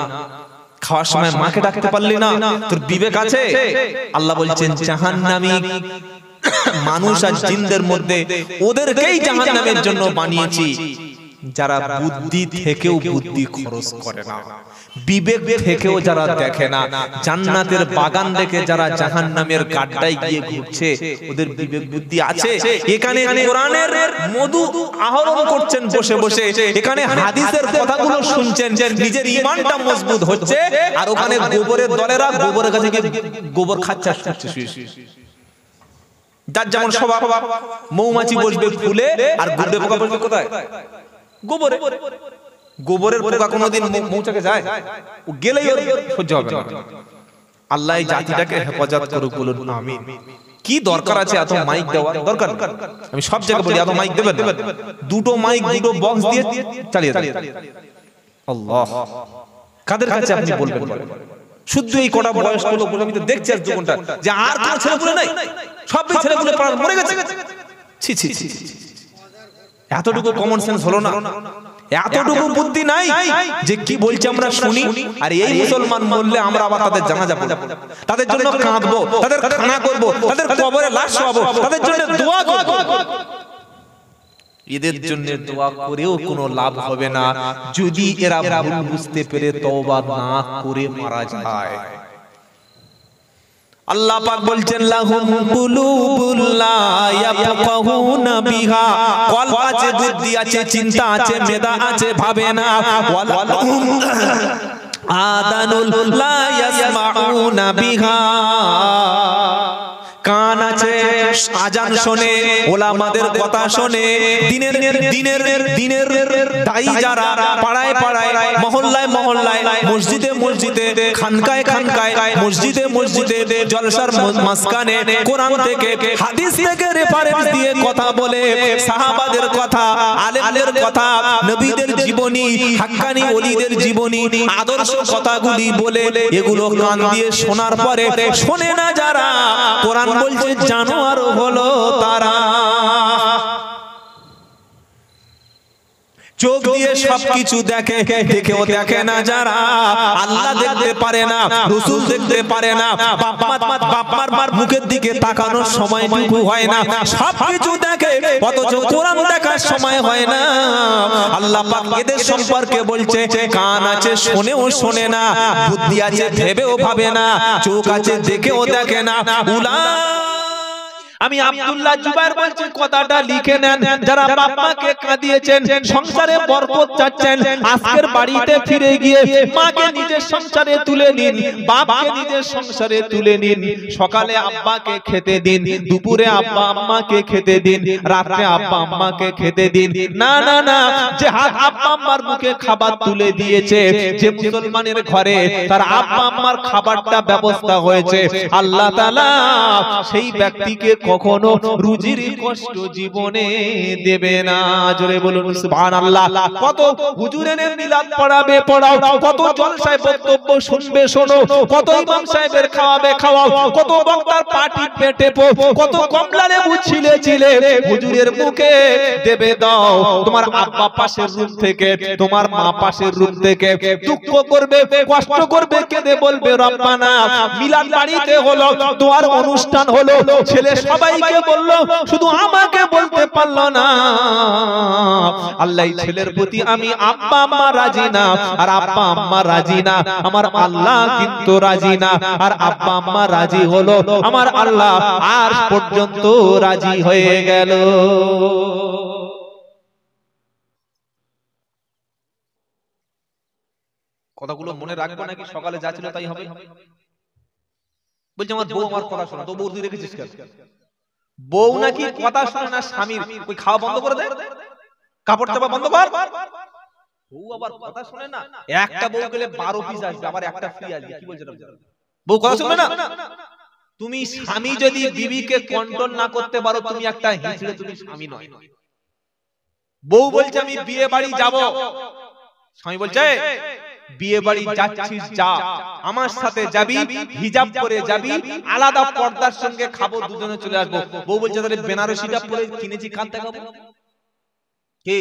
খাওয়ার সময় মাকে ডাকতে পারলি না, তোর বিবেক আছে? আল্লাহ বলছেন জাহান্নামী মানুষ আর জিনদের মধ্যে ওদেরকেই জাহান্নামের জন্য বানিয়েছি, যারা বুদ্ধি থেকেও বুদ্ধি খরচ করে না, বিবেক থেকেও যারা দেখে না, জান্নাতের বাগান দেখে যারা জাহান্নামের গাড্ডায় গিয়ে ঘুরছে, ওদের বিবেক বুদ্ধি আছে? এখানে কোরআনের মধু আহরণ করছেন বসে বসে, এখানে হাদিসের কথাগুলো শুনছেন, নিজের ঈমানটা মজবুত হচ্ছে, আর ওখানে গোবরের দলেরা গোবরের কাছে গিয়ে গোবর খাচ্ছে। যার যেমন স্বভাব, মৌমাছি বসবে ফুলে আর গুড়ে পোকা বসবে কোথায়? গোবরে। গোবরের পোকা কোনোদিন মৌচাকে যায়? ও গেলেই ওর সহ্য হবে না। আল্লাহ এই জাতিটাকে হেফাজত করুক, বলুন আমিন। কি দরকার আছে এত মাইক দেওয়া? দরকার আমি সব জায়গায় বলি, এত মাইক দেবেন? 2টো মাইক 2টো বক্স দিয়ে চালিয়ে দেন। আল্লাহ, কাদের কাছে আপনি বলবেন? শুধু এই কটা বয়স্ক লোক আমি তো দেখছি আজ 2 ঘন্টা, যে আর কোন ছেলেপুলে নাই, সব ছেলেপুলে মরে গেছে। ছি ছি ছি, এতটুকু কমন সেন্স হলো না, এতটুকু বুদ্ধি নাই যে কি বলছে আমরা শুনি। আর এই মুসলমান মরলে আমরা আবার তাদের জানাজা পড়ব, তাদের জন্য কাঁদবো, তাদের খানা করব, তাদের কবরে লাশ শোয়াবো, তাদের জন্য দোয়া করব। এদের জন্য দোয়া করেও কোনো লাভ হবে না যদি এরা ভুল বুঝতে পেরে তওবা না করে মারা যায়। আল্লাহ পাক বলছেন লাহুম কুলুবুল লা ইয়াফকাহুনা বিহা, কলব আছে, বুদ্ধি আছে, চিন্তা আছে, মেধা আছে, ভাবে না। ওয়ালাহুম আদানুল লা ইয়াসমাউনা বিহা, কান আছে, আজান শোনে, ওলামাদের কথা শোনে, দিনের দায়ী যারা পাড়ায় পাড়ায়, মহল্লায় মহল্লায়, মসজিদে মসজিদে, খানকায় খানকায়, মসজিদে মসজিদে, জলসার মাঝখানে কোরআন থেকে হাদিস থেকে রেফারেন্স দিয়ে কথা বলে, সাহাবাদের কথা, আলেমদের কথা, নবীদের জীবনী, হাক্কানি ওলিদের জীবনী, আদর্শ কথাগুলি বলে, এগুলো কান দিয়ে শোনার পরে শোনে না যারা, কোরআন বলছে জানোয়ার হলো তারা। চোখ দিয়ে সবকিছু দেখে, দেখেও দেখে না যারা, আল্লাহ দেখতে পারে না, রাসূল দেখতে পারে না, বাপ-মার মুখের দিকে তাকানোর সময়টুকু হয় না, সবকিছু দেখে অথচ কোরআন দেখার সময় হয় না। আল্লাহ পাক এদের সম্পর্কে বলছে কান আছে, শোনেও শোনে না, বুদ্ধি আছে, ভেবেও ভাবে না, চোখ আছে, দেখেও দেখে না। আমি আব্দুল্লাহ জুবায়ের বলছি কথাটা লিখে নেন, যারা বাপ মাকে কাঁদিয়েছেন, সংসারে বরকত চাচ্ছেন, আজকের বাড়িতে ফিরে গিয়ে মাকে নিজের সংসারে তুলে নিন, বাপকে নিজের সংসারে তুলে নিন। সকালে আব্বাকে খেতে দিন, দুপুরে আব্বা আম্মাকে খেতে দিন, রাতে আব্বা আম্মাকে খেতে দিন। না না না, যে হাত আব্বা আম্মার মুখে খাবার তুলে দিয়েছে, যে মুসলমানের ঘরে তার আব্বা আম্মার খাবারটা ব্যবস্থা হয়েছে, আল্লাহ তাআলা সেই ব্যক্তিকে কখনো রুজির কষ্ট জীবনে দেবে না। জোরে বলুন সুবহানাল্লাহ। কত হুজুরের মিলাদ পড়াবে পড়াও, কত জলসায় বক্তব্য শুনবে শোনো, কত ইমাম সাহেবের খাওয়াবে খাওয়াও, কত বক্তার পাটি পেটে কত কমলা লেবু ছিলে ছিলে হুজুরের মুখে দেবে দাও। তোমার আব্বা পাশের রুম থেকে, তোমার মা পাশের রুম থেকে দুঃখ করবে, কষ্ট করবে, কেঁদে বলবে রব্বানা মিলাদ বাড়িতে হলো, দোয়ার অনুষ্ঠান হলো, ছেলে সবাইকে বললো, শুধু আমাকে বলতে পারলো না। আল্লাহ ছেলের প্রতি আমি আব্বা আম্মা রাজি না, আর আব্বা আম্মা রাজি না, আমার আল্লাহ কিন্তু রাজি না। আর আব্বা আম্মা রাজি হলো, আমার আল্লাহ আজ পর্যন্ত রাজি হয়ে গেল। কথাগুলো মনে রাখবো নাকি সকালে যা ছিল তাই হবে? বলছে আমার বউ আমার কথা শোনা, তো বউ তুই রেখেছিস কেন? বউ নাকি কথা শোনে না স্বামীর, ওই খাওয়া বন্ধ করে দে, কাপড় চাপা বন্ধ কর। বউ আবার কথা শোনে না, একটা বউ গেলে 12 পিস আসবে, আবার একটা ফ্রি আসবে। কি বলছেন বউ কথা শুনবে না? তুমি স্বামী যদি বিবিকে কন্ট্রোল না করতে পারো, তুমি একটা হিজড়ে, তুমি স্বামী নয়। বউ বলছে আমি বিয়ে বাড়ি যাব, স্বামী বলছে বিয়ে বাড়ি যাচ্ছিস যা, আমার সাথে যাবি, হিজাব পরে যাবি, আলাদা পর্দার সঙ্গে খাবো, দুজনে চলে আসবো। বউ বলছে তাহলে বেনারসিটা পরে কিনেছি কান দেখাবো। কে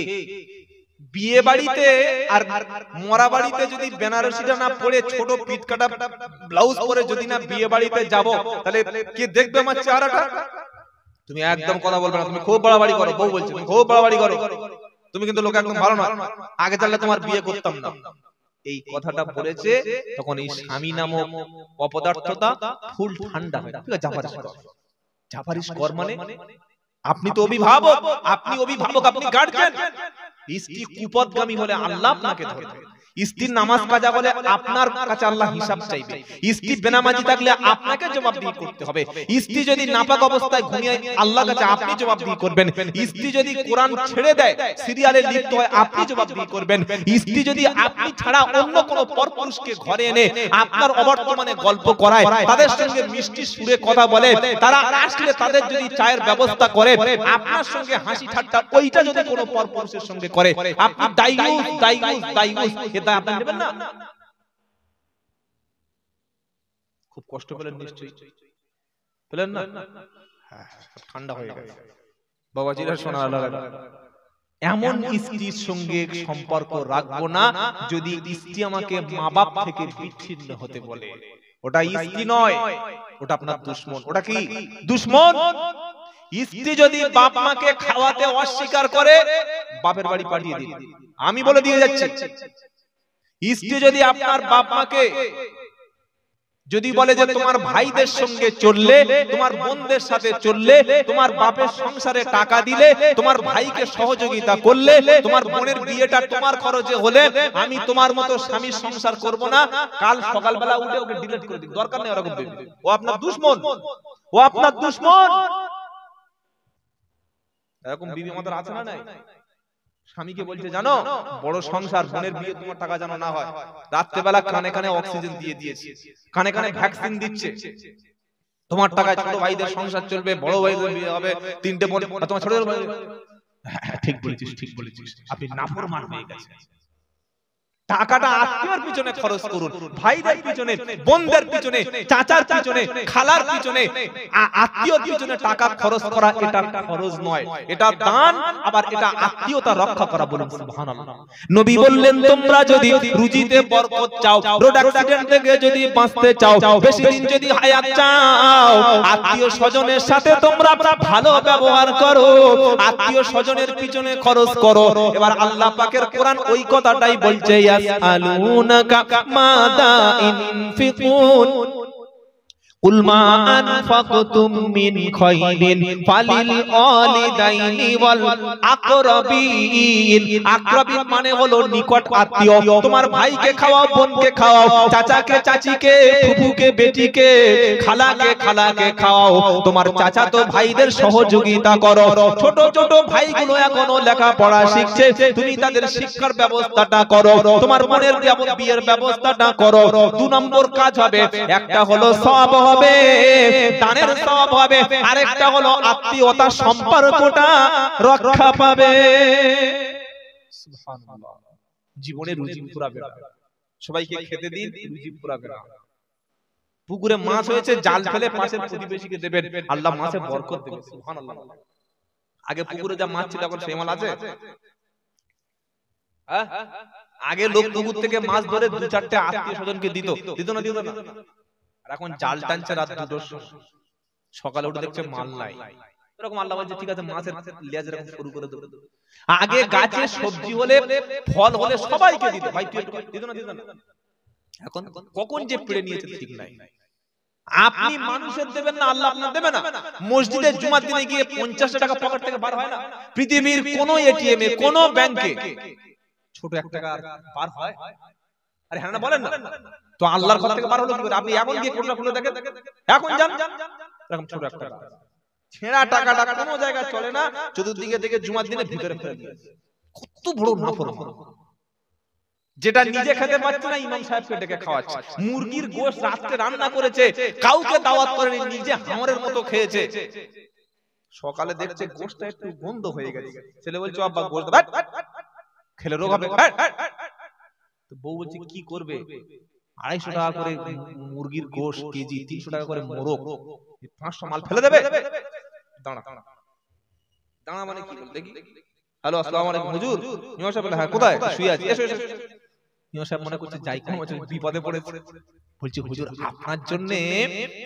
বিয়ে বাড়িতে আর মরা বাড়িতে যদি বেনারসিটা না পরে ছোট পিটকাটা ব্লাউজ পরে যদি না বিয়ে বাড়িতে যাব, তাহলে কে দেখবে আমার চেহারাটা? তুমি একদম কথা বলবে না, তুমি খুব বাড়াবাড়ি করো। বউ বলছে তুমি খুব বাড়াবাড়ি করো, তুমি কিন্তু লোক একদম ভালো না, আগে তাহলে তোমার বিয়ে করতাম না। এই কথাটা বলেছে, তখন এই স্বামী নামক অপদার্থতা ফুল ঠান্ডা হয়। ঠিক আছে, জাফারিশ কর মানে আপনি তো অভিভাবক, আপনি অভিভাবক, আপনি গার্জিয়ান। স্ত্রী কুপথগামী হলে আল্লাহ আপনাকে ধরবে, স্ত্রীর নামাজ কাজা বলে আপনার কাছে আল্লাহ হিসাব চাইবে, স্ত্রী বেনামাজি থাকলে আপনাকে জবাবদিহি করতে হবে, স্ত্রী যদি নাপাক অবস্থায় ঘুমিয়ে আল্লাহর কাছে আপনি জবাবদিহি করবেন, স্ত্রী যদি কোরআন ছেড়ে দেয়, সিরিয়ালে লিপ্ত হয়, আপনি জবাবদিহি করবেন, স্ত্রী যদি আপনি ছাড়া অন্য কোনো পরপুরুষকে ঘরে এনে আপনার অবর্তমানে গল্প করায়, তাদের সঙ্গে মিষ্টি সুরে কথা বলে, তারা আসলে তাদের যদি চায়ের ব্যবস্থা করে, আপনার সঙ্গে হাসি ঠাট্টা ওইটা যদি কোনো পরপুরুষের সঙ্গে করে, আপনি দায়ুস এটা আপনি নেবেন না? খুব কষ্ট পেলেন নিশ্চয়ই, পেলেন না? ঠান্ডা হয়ে গেছে বাবাজিরা, শোনা এমন স্ত্রীর সঙ্গে সম্পর্ক রাখবো না যদি স্ত্রী আমাকে মা বাপ থেকে বিচ্ছিন্ন হতে বলে। ওটা স্ত্রী নয়, ওটা আপনার দুশমন। ওটা কি? দুশমন। স্ত্রী যদি বাপ মাকে খাওয়াতে অস্বীকার করে বাপের বাড়ি পাঠিয়ে দিন। আমি বলে দিয়ে যাচ্ছি, স্ত্রী যদি আপনার বাপ মাকে যদি বলে যে তোমার ভাইদের সঙ্গে চললে, তোমার বোনদের সাথে চললে, তোমার বাপের সংসারে টাকা দিলে, তোমার ভাইকে সহযোগিতা করলে, তোমার বোনের বিয়েটা তোমার খরচে হলে, আমি তোমার মতো স্বামীর সংসার করব না, কাল সকালবেলা উঠে ওকে ডিলিট করে দিন, দরকার নেই এরকম দিন। ও আপনার দুশমন, ও আপনার দুশমন। এরকম বিবি আমাদের আছে না নাই? স্বামীকে বলছে জানো বড় সংসার, বোনের বিয়ে তোমার টাকা জানো না হয়, রাত্রেবেলা কানে কানে অক্সিজেন দিয়ে দিয়েছে, কানে কানে ভ্যাকসিন দিচ্ছে, তোমার টাকায় ছোট ভাইদের সংসার চলবে, বড় ভাইদের বিয়ে হবে, তিনটে বোন, তোমার ছোট ভাই। ঠিক বলেছিস, ঠিক বলেছিস, আপনি নাফরমান হয়ে গেছেন। টাকাটা আত্মীয়র পিছনে খরচ করুন, ভাইদের পিছনে, বোনদের পিছনে, চাচার পিছনে, খালার পিছনে, আত্মীয়র পিছনে টাকা খরচ করা এটা খরচ নয়, এটা দান, আবার এটা আত্মীয়তা রক্ষা করা। বলুন সুবহানাল্লাহ। নবী বললেন তোমরা যদি রুজিতে বরকত চাও, রোড অ্যাক্সিডেন্ট থেকে যদি বাঁচতে চাও, বেশি দিন যদি হায়াত চাও, আত্মীয় স্বজনের সাথে তোমরা ভালো ব্যবহার করো, আত্মীয় স্বজনের পিছনে খরচ করো। এবার আল্লাহ পাকের কোরআন ওই কথাটাই বলছে, ইয়াসআলুনাকা মাযা ইনফিকুন কুল মা আনফাকতুম মিন খায়রিন ফালিল ওয়ালিদাইনি ওয়াল আকরাবিন। আকরাবিন মানে হলো নিকট আত্মীয়। তোমার ভাইকে খাওয়াও, বোনকে খাওয়াও, চাচাকে চাচিকে, ফুফুকে বেটিকে, খালাকে খালাকে খাওয়াও। তোমার চাচাতো ভাইদের সহযোগিতা করো। ছোট ছোট ভাইগুলো এখনো লেখাপড়া শিখছে, তুমি তাদের শিক্ষার ব্যবস্থাটা করো। তোমার বোনের বিয়ের ব্যবস্থাটা করো। 2 নম্বর কাজ হবে, একটা হলো সওয়াব হবে, দানের সওয়াব হবে, আরেকটা হলো আত্মীয়তা সম্পর্কটা রক্ষা পাবে। সুবহানাল্লাহ। জীবনে রুজি ফুরাবে না, সবাইকে খেতে দিন, রুজি ফুরাবে না। পুকুরে মাছ হয়েছে, জাল ফেলে পাশের প্রতিবেশীকে দেবেন, আল্লাহ মাছে বরকত দেবে। সুবহানাল্লাহ। আগে পুকুরে যা মাছ ছিল এখন সেই মাছ আছে? আগে লোক পুকুর থেকে মাছ ধরে 2-4টে আত্মীয় স্বজনকে দিত, দিত না? দিত না? এখন জাল টানছে রাত 2টোর সময়, সকালে উঠে দেখছে মাল নাই। এরকম আল্লাহ বলছে ঠিক আছে মাছের লেজ এরকম শুরু করে দেবো। আগে গাছে সবজি হলে, ফল হলে সবাইকে দিত, ভাই তুই দিত না? দিত না? এখন কখন যে পেড়ে নিয়েছে ঠিক নাই। আপনি মানুষের দেবেন না, আল্লাহ আপনার দেবে না। মসজিদে জুমার দিনে গিয়ে 50 টাকা পকেট থেকে বার হয় না? পৃথিবীর কোন এটিএম এ, কোন ব্যাংকে ছোট 1 টাকা বার হয়? আরে হ্যাঁ না বলেন না? তো আল্লাহর ঘর থেকে বার হলো কি করে? আপনি এখন গিয়ে কোনটা খুলে দেখেন, এখন যান, এরকম ছোট 1 টাকা ছেঁড়া টাকাটা কোনো জায়গায় চলে না, চতুর্দিকে থেকে জুমার দিনে ভিতরে ফেলে দিয়েছে। কত বড় নাফরমান! যেটা নিজে খেতে পারছে না, ইমাম সাহেবকে ডেকে খাওয়াচ্ছে। মুরগির গোশত রাতে রান্না করেছে, কাউকে দাওয়াত করেনি, নিজে হামরের মতো খেয়েছে। সকালে দেখছে গোশতটা একটু গন্ধ হয়ে গেছে, ছেলে বলছে আব্বা গোশত খেলে রোগ হবে। তো বউ বলছে কি করবে? 250 টাকা করে মুরগির গোশত কেজি, 300 টাকা করে মোরগ, 500 মাল ফেলে দেবে? দাঁড়া দাঁড়া মানে কি বল দেখি। হ্যালো, আসসালামু আলাইকুম হুজুর। ইমাম সাহেব বলে হ্যাঁ, কোথায়? শুয়ে আছি। এসো এসো। ইমাম সাহেব মনে করছে যাই কোন বিপদে পড়েছে। বলছে হুজুর আপনার জন্য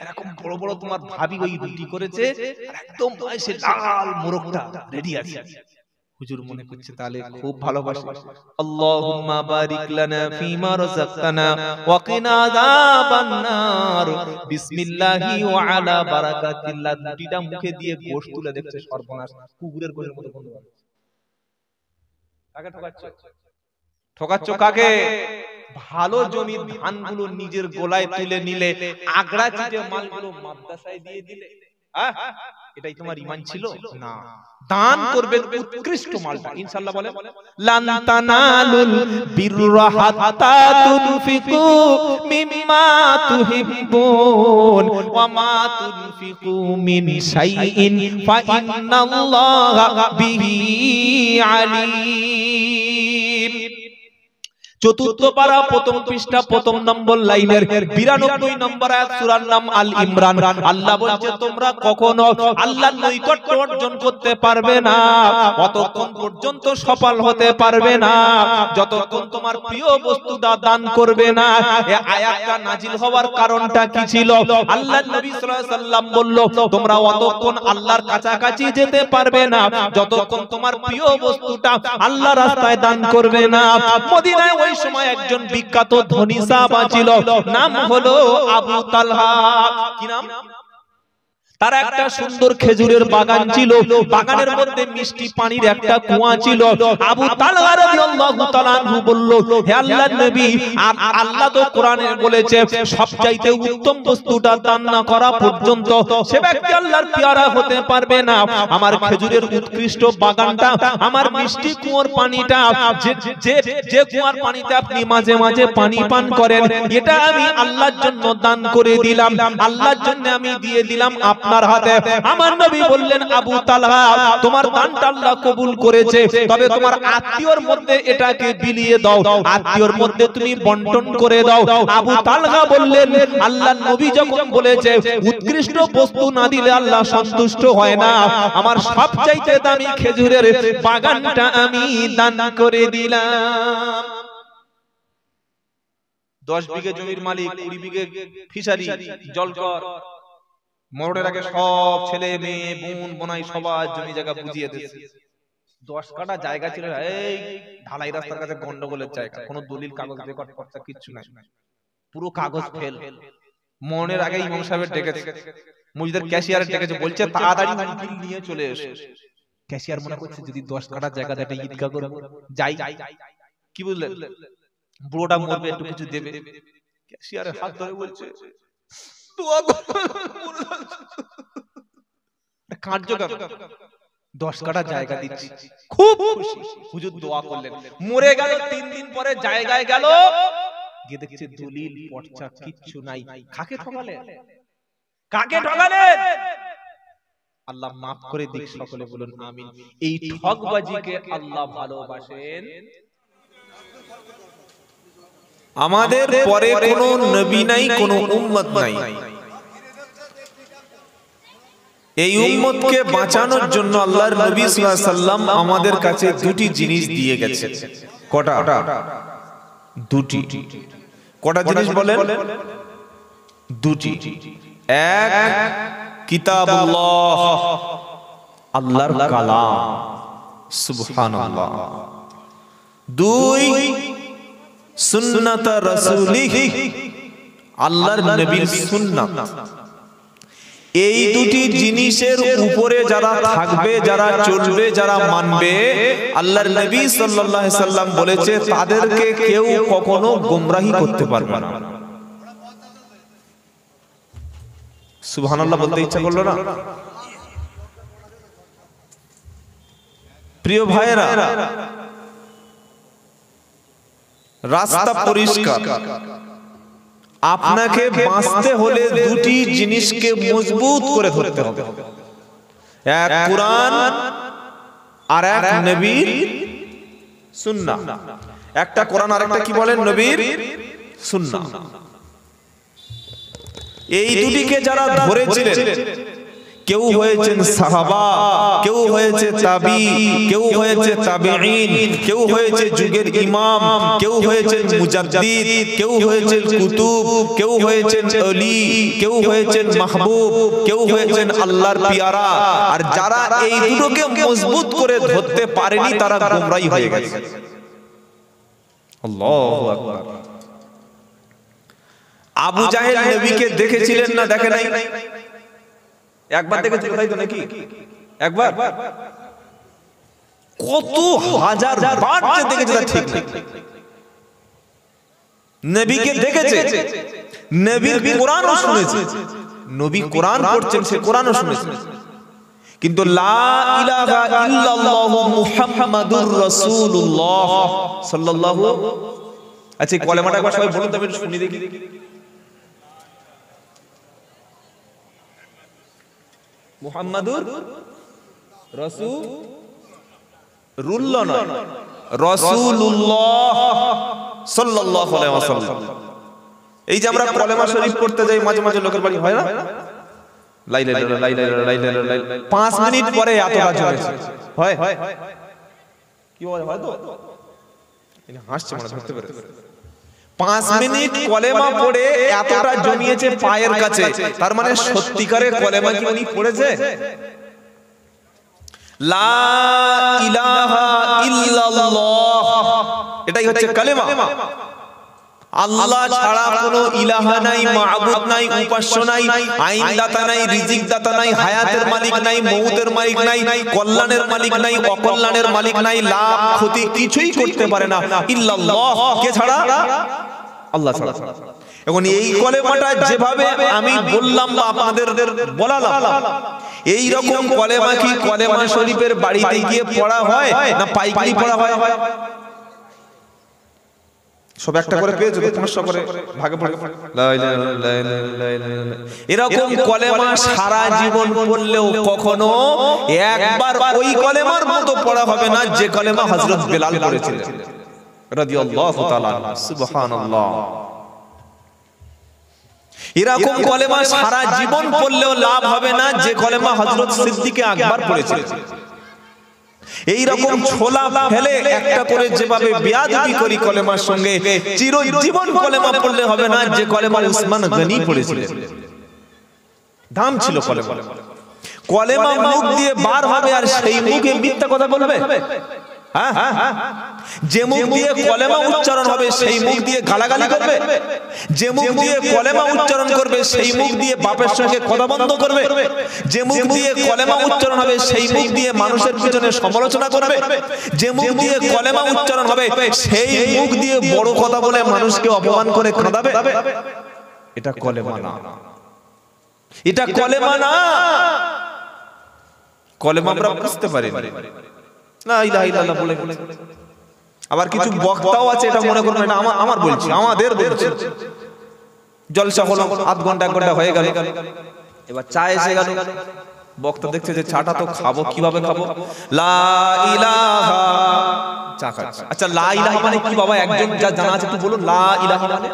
এরকম বড় বড় তোমার ভাবি ওই রুটি করেছে, আর একদম এসে লাল মোরগটা রেডি আছে। হুজুর মনে করছে তাহলে খুব ভালোবাসে। আল্লাহুম্মা বারিক লানা ফিমা রাযাকতানা ওয়া কিনা আযাবান নার। বিসমিল্লাহি ওয়া আলা বারাকাতিল্লাহ। রুটিটা মুখে দিয়ে গোশত তুলে দেখছে সর্বনাশ, কুকুরের গোশের মতো গন্ধ। কাকে ঠকাচ্ছ? ঠকাচ্ছ কাকে? ভালো জমির ধানগুলো নিজের গোলায় তুলে নিলে, আগড়া চিটে মালগুলো মাদ্রাসায় দিয়ে দিলে, এটাই তোমার ঈমান ছিল না। দান করবেন উৎকৃষ্ট মালটা, ইনশাআল্লাহ বলেন লান তানালুল বিররা হাত্তা তুনফিকু মিম্মা তুহিব্বুন ওয়া মা তুনফিকু মিন শাইইন ফা ইন্নাল্লাহা বিহি আলীম। চতুর্থ পারা প্রথম পৃষ্ঠা প্রথম নম্বর লাইনের 92 নম্বর আয়াত, সূরার নাম আল ইমরান। আল্লাহ বলছে তোমরা কখনো আল্লাহর নৈকট্য অর্জন করতে পারবে না অতক্ষণ পর্যন্ত সফল হতে পারবে না যতক্ষণ তোমার প্রিয় বস্তুটা দান করবে না। এই আয়াতটা নাজিল হওয়ার কারণটা কি ছিল? আল্লাহর নবী সাল্লাল্লাহু আলাইহি সাল্লাম বলল তোমরা অতক্ষণ আল্লাহর কাছাকাছি যেতে পারবে না যতক্ষণ তোমার প্রিয় বস্তুটা আল্লাহর রাস্তায় দান করবে না। মদিনায় ওই সময় একজন বিখ্যাত ধনী সাহাবা ছিল, নাম হলো আবু তালহা। কি নাম? তার একটা সুন্দর খেজুরের বাগান ছিল, বাগানের মধ্যে মিষ্টি পানির একটা কুয়া ছিল। আবু তালহা রাদিয়াল্লাহু তাআলা আনহু বলল, হে আল্লাহর নবী, আল্লাহ তো কোরআনে বলেছে সবচাইতে উত্তম বস্তুটা দান না করা পর্যন্ত সে ব্যক্তি আল্লাহর পেয়ারা হতে পারবে না। আমার খেজুরের উৎকৃষ্ট বাগানটা, আমার মিষ্টি কুয়ার পানিটা, যে কুয়ার পানিতে আপনি মাঝে মাঝে পানি পান করেন, এটা আমি আল্লাহর জন্য দান করে দিলাম, আল্লাহর জন্য আমি দিয়ে দিলাম আপনার হাতে। আমার নবী বললেন, আবু তালহা তোমার দানটা আল্লাহ কবুল করেছে, তবে তোমার আত্মীয়র মধ্যে এটাকে বিলিয়ে দাও, আত্মীয়র মধ্যে তুমি বন্টন করে দাও। আবু তালহা বললেন, আল্লাহর নবী যখন বলেছে উৎকৃষ্ট বস্তু না দিলে আল্লাহ সন্তুষ্ট হয় না, আমার সবচাইতে দামি খেজুরের বাগানটা আমি দান করে দিলাম। 10 বিঘে জমির মালিক, 20 বিঘে ফিশারি, জলকর, মরণের আগে সব ছেলে মেয়ে বোন বোনাই সবার জমি জায়গা বুঝিয়ে দিয়েছে। 10 কাঠা জায়গা ছিল, এই ঢালাই রাস্তার কাছে গন্ডগোলের জায়গা, কোনো দলিল কাগজ রেকর্ড করতে কিচ্ছু নাই, পুরো কাগজ ফেল। মরণের আগে ইমাম সাহেবের ডেকেছে, মসজিদের ক্যাশিয়ারের ডেকেছে, বলছে তাড়াতাড়ি উকিল নিয়ে চলে এসে। ক্যাশিয়ার মনে করছে যদি 10 কাঠা জায়গাতে একটা ঈদগাহ করব, যাই কি বুঝলেন, বুড়োটা মরবে, একটু কিছু দেবে। ক্যাশিয়ারের হাত ধরে বলছে দোয়া করো, 10 কাঠা জায়গা দিচ্ছি, খুব খুশি। হুজুর দোয়া করলেন, মরে গেল। 3 দিন পরে জায়গায় গেল, গিয়ে দেখছে দলিল পর্চা কিচ্ছু নাই। কাকে ঠকালেন? কাকে ঠকালেন? আল্লাহ মাফ করে দিক, সকলে বলুন আমিন। এই ঠকবাজিকে আল্লাহ ভালোবাসেন। আমাদের পরে কোনো নবী নাই, কোনো উম্মত নাই। এই উম্মতকে বাঁচানোর জন্য আল্লাহর নবী সাল্লাল্লাহু আলাইহি সাল্লাম আমাদের কাছে দুটি জিনিস দিয়ে গেছে। কটা? দুটি। কটা জিনিস বলেন? দুটি। এক, কিতাবুল্লাহ, আল্লাহর কালাম, সুবহানাল্লাহ। দুই, সুন্নাত রাসূলিহ, আল্লাহর নবীর সুন্নাত। এই দুটি জিনিসের উপরে যারা থাকবে, যারা চলবে, যারা মানবে, আল্লাহর নবী সাল্লাল্লাহু আলাইহি সাল্লাম বলেছে তাদেরকে কেউ কখনো গোমরাহি করতে পারবে না। সুবহানাল্লাহ বলতে ইচ্ছা করলো না? প্রিয় ভাইরা, রাস্তা পরিষ্কার। আপনাকে বাঁচতে হলে দুটি জিনিসকে মজবুত করে ধরতে হবে, এক কুরআন আর এক নবীর সুন্নাহ। একটা কোরআন আর একটা কি বলেন? নবীর সুন্নাহ। এই দুটিকে যারা ধরেছিলেন, কেউ হয়েছেন সাহাবা, কেউ হয়েছে তাবি, কেউ হয়েছে তাবিঈন, কেউ হয়েছে যুগের ইমাম, কেউ হয়েছেন মুজাদ্দিদ, কেউ হয়েছেন কুতুব, কেউ হয়েছেন ওলি, কেউ হয়েছেন মাহবুব, কেউ হয়েছেন আল্লাহর পিয়ারা। আর যারা এই দুটোকে মজবুত করে ধরতে পারেনি তারা গোমরাহি হয়ে গেছে। আল্লাহু আকবার। আবু জাহেল নবীকে দেখেছিলেন না দেখে নাই? একবার দেখেছিল, তাই তো নাকি? একবার? কত হাজার বার দেখেছে তা ঠিক নেই। নবীকে দেখেছে, নবীর কোরআনও শুনেছে, নবী কোরআন পড়ছেন, সে কোরআনও শুনেছে, কিন্তু লা ইলাহা ইল্লাল্লাহ মুহাম্মাদুর রাসূলুল্লাহ সাল্লাল্লাহু। আচ্ছা, কলেমাটা একবার সবাই বলুন তো, আমি শুনি দেখি। মুহাম্মাদুর রাসূলুল্লাহ নয়, রাসূলুল্লাহ সাল্লাল্লাহু আলাইহি ওয়াসাল্লাম। এই যে আমরা কলেমা শরীফ পড়তে যাই মাঝে মাঝে লোকের বাড়ি হয় না, লা ইলাহা ইল্লাল্লাহ লা ইলাহা ইল্লাল্লাহ লা ইলাহা ইল্লাল্লাহ 5 মিনিট পরে এত কাজ হয়েছে, হয় কি হয় তো এটা হাসছে মনে ধরতে পারে। 5 মিনিট কলেমা পড়ে এতটা জমিয়েছে পায়ের কাছে, তার মানে সত্যিকারের কলেমা কি উনি পড়েছে? লা ইলাহা ইল্লাল্লাহ, এটাই হচ্ছে কালেমা। আল্লাহ ছাড়া কোনো ইলাহা নাই, মাবুদ নাই, উপাস্য নাই, আইনদাতা নাই, রিজিক দাতা নাই, হায়াতের মালিক নাই, মউতের মালিক নাই, কল্যাণের মালিক নাই, অকল্যাণের মালিক নাই, লাভ ক্ষতি কিছুই করতে পারে না ইল্লাল্লাহ, কে ছাড়া? আল্লাহ ছাড়া। এখন এই কলেমাটা যেভাবে আমি বললাম বা আপনাদের বলালাম, এই রকম কলেমা কি কলেমা শরীফের বাড়িতে গিয়ে পড়া হয় না পাইকারি পড়া হয়? সব একটা করে পেয়ে যাবে, সমস্যা করে ভাগে পড়ে লা ইলাহা ইল্লাল্লাহ। এরকম কলেমা সারা জীবন পড়লেও কখনো একবার ওই কলেমার মতো পড়া হবে না যে কলেমা হযরত বেলাল পড়েছিলেন রাদিয়াল্লাহু তাআলা। সুবহানাল্লাহ। এরকম কলেমা সারা জীবন পড়লেও লাভ হবে না যে কলেমা হযরত সিদ্দিক আকবর পড়েছিলেন। এই রকম ছোলা ফেলে একটা করে যেভাবে বেয়াদবি করি কলেমার সঙ্গে, চিরজীবন কলেমা পড়লে হবে না যে কলেমা উসমান গনি পড়েছিলেন। দাম ছিল কলেমা। কলেমা মুখ দিয়ে বার হবে আর সেই মুখে মিথ্যা কথা বলবে? যে মুখ দিয়ে কলেমা উচ্চারণ হবে সেই মুখ দিয়ে গালাগালি করবে? যে মুখ দিয়ে কলেমা উচ্চারণ করবে সেই মুখ দিয়ে বাপের সঙ্গে কথা বন্ধ করবে? যে মুখ দিয়ে কলেমা উচ্চারণ হবে সেই মুখ দিয়ে মানুষের পিছনে সমালোচনা করবে? যে মুখ দিয়ে কলেমা উচ্চারণ হবে সেই মুখ দিয়ে বড় কথা বলে মানুষকে অপমান করে কাঁদাবে? এটা কলেমা না, এটা কলেমা না। কলেমা আমরা বুঝতে পারি না, লা ইলাহা ইল্লাল্লাহ বলে। আবার কিছু বক্তাও আছে, এটা মনে করবেন এটা আমার বলছি, আমাদের বলছি। জলসা হলো, আধ ঘন্টা 1 ঘন্টা হয়ে গেল, এবার চা এসে গেল, বক্তা দেখছে যে চাটা তো খাবো, কিভাবে খাবো? লা ইলাহা, চা খাচ্ছে। আচ্ছা লা ইলাহা মানে কি বাবা? একজন যা জানা আছে একটু বলুন। লা ইলাহা মানে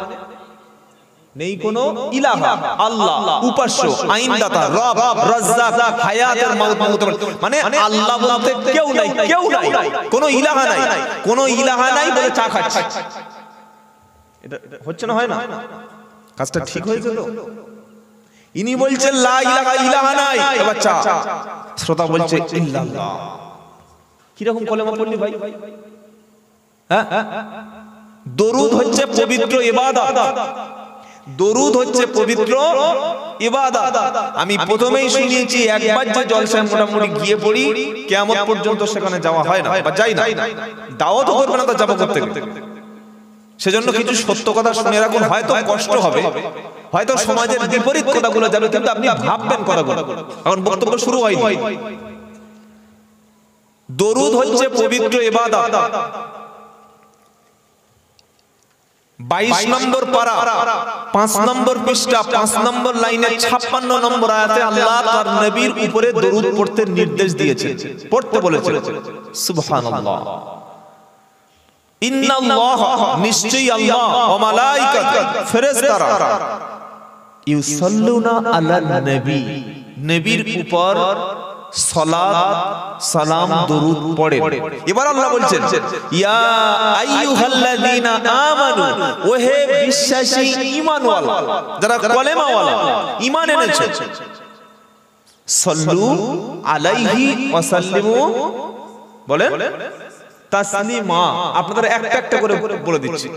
নেই কোন ইলাহা, আল্লাহ উপাস্য, আইনদাতা, রব, রাজ্জাক, হায়াতের মাউত, মানে আল্লাহ বলতে কেউ নাই, কেউ নাই, কোন ইলাহা নাই, কোন ইলাহা নাই বলে চা খাচ্ছে। এটা হচ্ছে না, হয় না? কাজটা ঠিক হয়েছে তো? ইনি বলছেন লা ইলাহা, ইলাহা নাই, এবার চা। শ্রোতা বলছে ইল্লাল্লাহ। কি রকম কলেমা পড়লি ভাই? হ্যাঁ, দরুদ হচ্ছে পবিত্র ইবাদত, দরুদ হচ্ছে পবিত্র ইবাদত। আমি প্রথমেই শুনিয়েছি একবার যে জলসায় মোটামুটি গিয়ে পড়ি, কিয়ামত পর্যন্ত সেখানে যাওয়া হয় না বা যাই না। দাওয়াত করবে না তো যাবো করতে। সেজন্য কিছু সত্য কথা শুনে রাখুন, হয়তো কষ্ট হবে, হয়তো সমাজের বিপরীত কথাগুলো যাবে, কিন্তু আপনি ভাববেন কথাগুলো। এখন বক্তব্য শুরু হয়নি। দরুদ হচ্ছে পবিত্র ইবাদত। 22 নম্বর পারা, 5 নম্বর পৃষ্ঠা, 5 নম্বর লাইনে 56 নম্বর আয়াতে আল্লাহ তার নবীর উপরে দরুদ পড়তে নির্দেশ দিয়েছে, পড়তে বলেছে। সুবহানাল্লাহ। ইন্নাল্লাহ, নিশ্চয়ই আল্লাহ, ওয়া মালাইকাতু, ফেরেশতারা, ইউসাল্লুনা আলান নবী, নবীর উপর সালাত সালাম দরুদ পড়ে। এবার আল্লাহ বলছেন ইয়া আইয়ুহাল্লাযীনা আমানু, ওহে বিশ্বাসী ঈমানওয়ালা, যারা কলেমাওয়ালা, ঈমান এনেছে, সাল্লু আলাইহি ওয়া সাল্লিমু, বলেন তাসলিমা। আপনাদের একটা একটা করে বলে দিচ্ছি।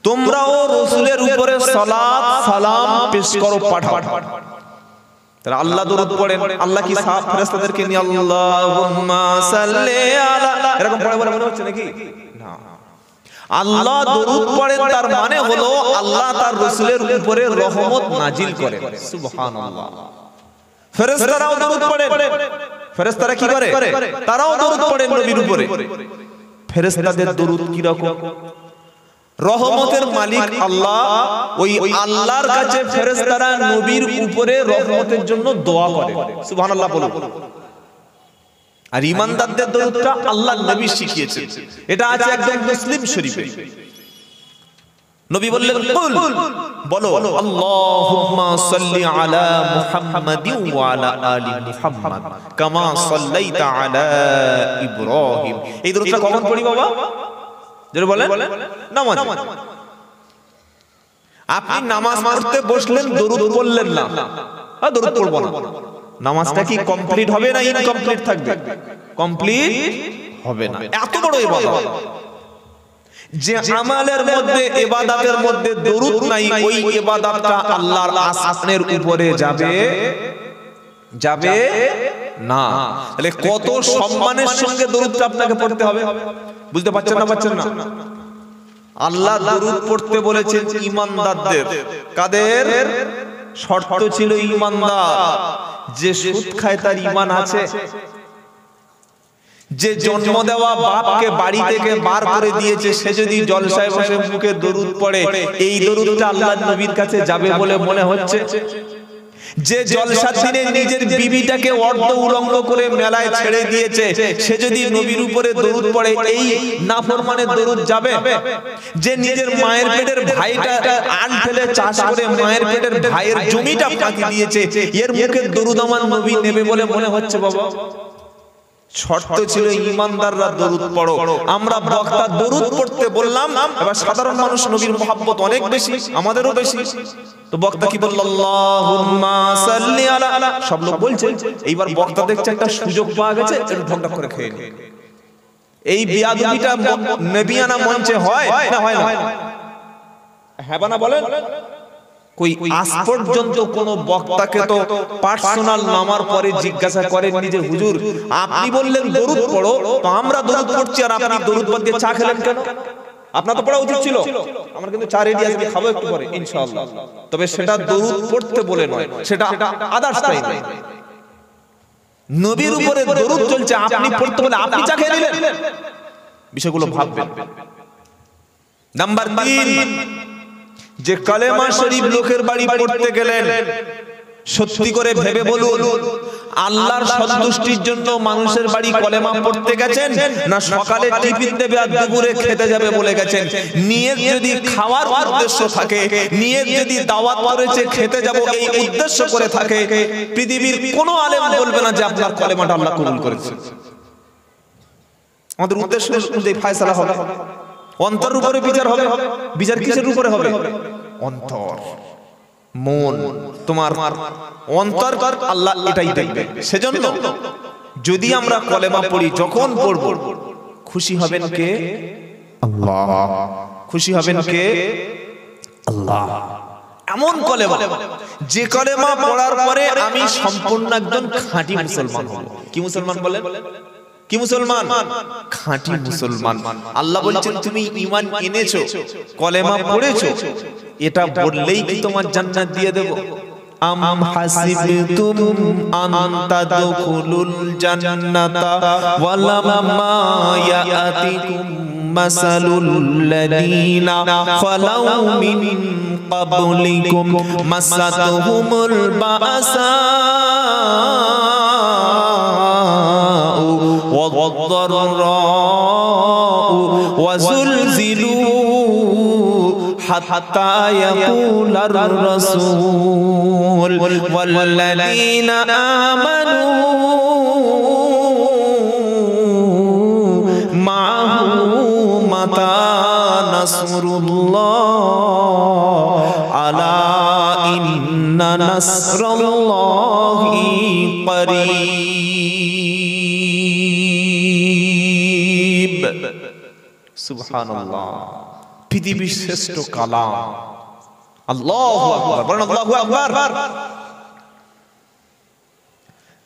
তোমরাও রাসূলের উপরে সালাত সালাম পেশ করো, পাঠাও। তারা আল্লাহ দরুদ পড়েন। আল্লাহ কি সাফ ফেরেশতাদেরকে নিয়ে আল্লাহুম্মা সাল্লি আলা এরকম পড়ে বলে মনে হচ্ছে নাকি? না, আল্লাহ দরুদ পড়েন তার মানে হলো আল্লাহ তার রাসূলের উপরে রহমত নাজিল করেন। সুবহানাল্লাহ। ফেরেশতারাও দরুদ পড়েন। ফেরেশতারা কি করে? তারাও দরুদ পড়েন নবীর উপরে। ফেরেশতাদের দরুদ কি রকম? রহমতের মালিক আল্লাহ, ওই আল্লাহর কাছে ফেরেশতারা নবীর উপরে রহমতের জন্য দোয়া করে। সুবহানাল্লাহ বলুন। আর ঈমানদারদের দরুদটা আল্লাহর নবী শিখিয়েছেন, এটা আছে একদম মুসলিম শরীফে। নবী বললেন কুল, বলো আল্লাহুম্মা সাল্লি আলা মুহাম্মাদিন ওয়া আলা আলি মুহাম্মাদ কামা সাল্লাইতা আলা ইব্রাহিম। এই দরুদটা কখন পড়ি বাবা? যারা বলেন নামাজ। আপনি নামাজ পড়তে বসলেন, দরুদ পড়লেন না, দরুদ পড়ব না, নামাজটা কি কমপ্লিট হবে না ইনকমপ্লিট থাকবে? কমপ্লিট হবে না। এত বড় ইবাদত, যে আমালের মধ্যে ইবাদতের মধ্যে দরুদ নাই, ওই ইবাদতটা আল্লাহর আসমানের উপরে যাবে না। তাহলে কত সম্মানের সঙ্গে দরুদটা আপনাকে পড়তে হবে, বুঝতে পারছেন না? পারছেন না? আল্লাহ দরুদ পড়তে বলেছেন ঈমানদারদের। কাদের? শর্ত ছিল ঈমানদার। যে সুদ খায় তার ঈমান আছে, যে জন্ম দেওয়া বাপকে বাড়ি থেকে বার করে দিয়েছে সে যদি জলসায় বসে মুখে দরুদ পড়ে, এই দরুদটা আল্লাহর নবীর কাছে যাবে বলে মনে হচ্ছে? যে জলসার দিনে নিজের বিবিটাকে অর্ধ উলঙ্গ করে মেলায় ছেড়ে দিয়েছে, সে যদি নবীর উপরে দরুদ পড়ে, এই নাফরমানের দরুদ যাবে? যে নিজের মায়ের পেটের ভাইটা আন ফেলে চাষ করে মায়ের পেটের ভাইয়ের জমিটা ফাঁকি দিয়েছে, এর মুখে দরুদ আমার নবী নেবে বলে মনে হচ্ছে বাবা? শর্ত ছিল ঈমানদাররা দরুদ পড়ো। আমরা বক্তা দরুদ পড়তে বললাম, এবার সাধারণ মানুষ নবীর মহব্বত অনেক বেশি, আমাদেরও বেশি, তো বক্তা কি বলল? আল্লাহুম্মা সাল্লি আলা, সব লোক বলছে। এইবার বক্তা দেখছে একটা সুযোগ পাওয়া গেছে, একটু ঢকঢক করে খেয়ে নে। এই বিয়াদবিটা নবিয়ানা মঞ্চে হয় না? হয় না? হ্যাঁ না বলেন? কই আজ পর্যন্ত কোন বক্তাকে তো পার্সোনাল নামার পরে জিজ্ঞাসা করেন নিজে, হুজুর আপনি বললেন দরুদ পড়ো, তো আমরা দরুদ পড়ছি আর আপনি দরুদ বাদ দিয়ে চা খেলেন কেন? আপনার তো পড়া উচিত ছিল। আমার কিন্তু চা রেডি আছে, খাবো একটু পরে ইনশাআল্লাহ। তবে সেটা দরুদ পড়তে বলে নয়, সেটা আদার্স টাইম। নবীর উপরে দরুদ চলছে, আপনি পড়তে বলে আপনি চা খেয়ে নিলেন, বিষয়গুলো ভাববেন। নাম্বার 3, যে কালেমা শরীফ লোকের বাড়ি পড়তে গেলেন, সত্যি করে ভেবে বলুন, আল্লাহর সন্তুষ্টির জন্য মানুষের বাড়ি কলেমা পড়তে গেছেন, না সকালে টিফিন দেবে আর দুপুরে খেতে যাবে বলে গেছেন? নিয়ত যদি খাওয়ার উদ্দেশ্য থাকে, নিয়ত যদি দাওয়াত করেছে খেতে যাব এই উদ্দেশ্য করে থাকে, পৃথিবীর কোনো আলেম বলবে না যে আপনার কলেমাটা আল্লাহ কবুল করেছে। আমাদের উদ্দেশ্য অনুযায়ী ফয়সালা হবে, অন্তর উপরে বিচার হবে। বিচার কিসের উপরে হবে? অন্তর, মন, তোমার অন্তর, আল্লাহ এটাই দেখবে। সেজন্য যদি আমরা কলেমা পড়ি, যখন পড়ব, খুশি হবেন কে? আল্লাহ। খুশি হবেন কে? আল্লাহ। এমন কলেমা, যে কলেমা পড়ার পরে আমি সম্পূর্ণ একজন খাঁটি মুসলমান হব। কি মুসলমান বলেন? কি মুসলমান? খাঁটি মুসলমান। আল্লাহ বলছেন তুমি ঈমান এনেছো, কলেমা পড়েছো, এটা বললেই কি তোমার জান্নাত দিয়ে দেব? আম হাসিবতুম আন তাদখুলুল জান্নাতা ওয়ালাম্মা ইয়াতিকুম মাসালুল লাযিনা খালাউ মিন ক্বাবলিকুম মাসাতুহুমুল বাসা والضراء وزلزلوا حتى يقول الرسول والذين آمنوا معه متى نصر الله ألا إن نصر الله قريب। সুবহানাল্লাহ। পৃথিবীর শ্রেষ্ঠ কালাম। আল্লাহু আকবার, বলেন আল্লাহু আকবার।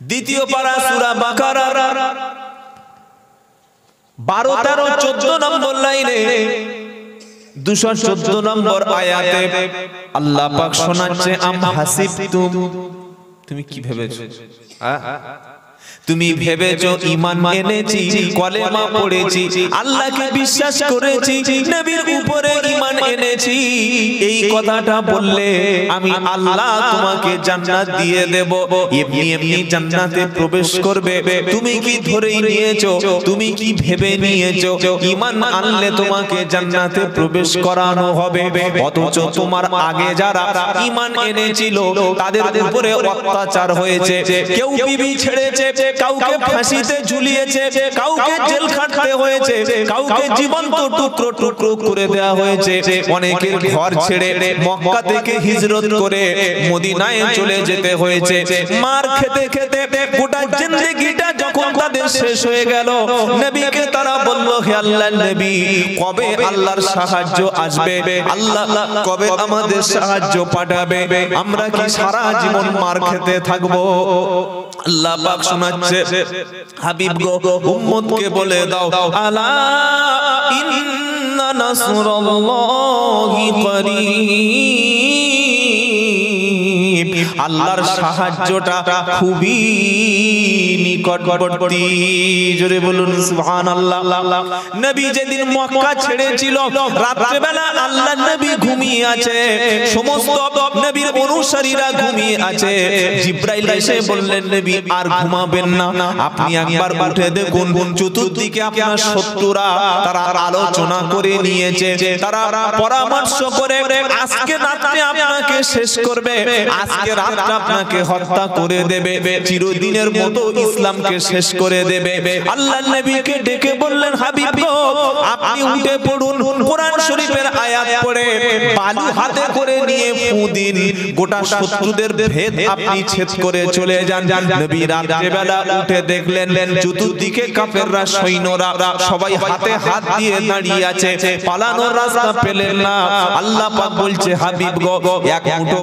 দ্বিতীয় পারা সূরা বাকারা 12, 13, 14 নম্বর লাইনে 214 নম্বর আয়াতে আল্লাহ পাক শোনাচ্ছে আম হাসিবতুম, তুমি কি ভেবেছো? তুমি ভেবেছো ঈমান এনেছি, কলেমা পড়েছি, আল্লাহকে বিশ্বাস করেছি, নবীর উপরে ঈমান এনেছি, এই কথাটা বললে আমি আল্লাহ তোমাকে জান্নাত দিয়ে দেব, এমনি এমনি জান্নাতে প্রবেশ করবে, তুমি কি ধরেই নিয়েছো? তুমি কি ভেবে নিয়েছো ঈমান আনলে তোমাকে জান্নাতে প্রবেশ করানো হবে? অথচ তোমার আগে যারা ঈমান এনেছিল তাদের উপরে অত্যাচার হয়েছে, কেউ বিবি ছেড়েছে, কাউকে ফাঁসিতে ঝুলিয়েছে, কাউকে জেল খাটতে হয়েছে, কাউকে জীবন্ত টুকরো টুকরো করে দেওয়া হয়েছে, অনেকের ঘর ছেড়ে মক্কা থেকে হিজরত করে মদিনায় চলে যেতে হয়েছে। মার খেতে খেতে গোটা জিন্দেগিটা যখন তাদের শেষ হয়ে গেল, নবীকে তারা বলল, হে আল্লাহর নবী, কবে আল্লাহর সাহায্য আসবে? আল্লাহ কবে আমাদের সাহায্য পাঠাবে? আমরা কি সারা জীবন মার খেতে থাকবো? আল্লাহ পাক শোনাচ্ছে, হাবিব গো, উম্মতকে বলে দাও, আলা ইন্না নাসরাল্লাহি করিব, আল্লাহর সাহায্যটা খুবই নিকটবর্তী। জোরে বলুন সুবহানাল্লাহ। নবী যেদিন মক্কা ছেড়েছিল, রাত্রে বেলা আল্লাহর নবী ঘুমিয়ে আছে, সমস্ত নবীর অনুসারীরা ঘুমিয়ে আছে। জিবরাইল এসে বললেন, নবী আর ঘুমাবেন না, আপনি একবার উঠে দেখুন, চতুর্দিকে আপনার শত্রুরা তারা আলোচনা করে নিয়েছে, তারা পরামর্শ করে আজকে রাতে আপনাকে শেষ করবে, আজকে রাতে আপনাকে হত্যা করে দেবে, চিরদিনের মতো ইসলামকে শেষ করে দেবে। আল্লাহর নবীকে ডেকে বললেন, হাবিব গো, আপনি উঠে পড়ুন, কোরআন শরীফের আয়াত পড়ে বালু হাতে করে নিয়ে ফু দিন, গোটা শত্রুদের ভেদ আপনি ছেদ করে চলে যান। নবী রাতে বেলা উঠে দেখলেন চতুর্দিকে কাফেররা, সৈন্যরা সবাই হাতে হাত দিয়ে দাঁড়িয়ে আছে, পালানোর রাস্তা পেলেন না। আল্লাহ পাক বলছে, হাবিব গো, এক মুঠো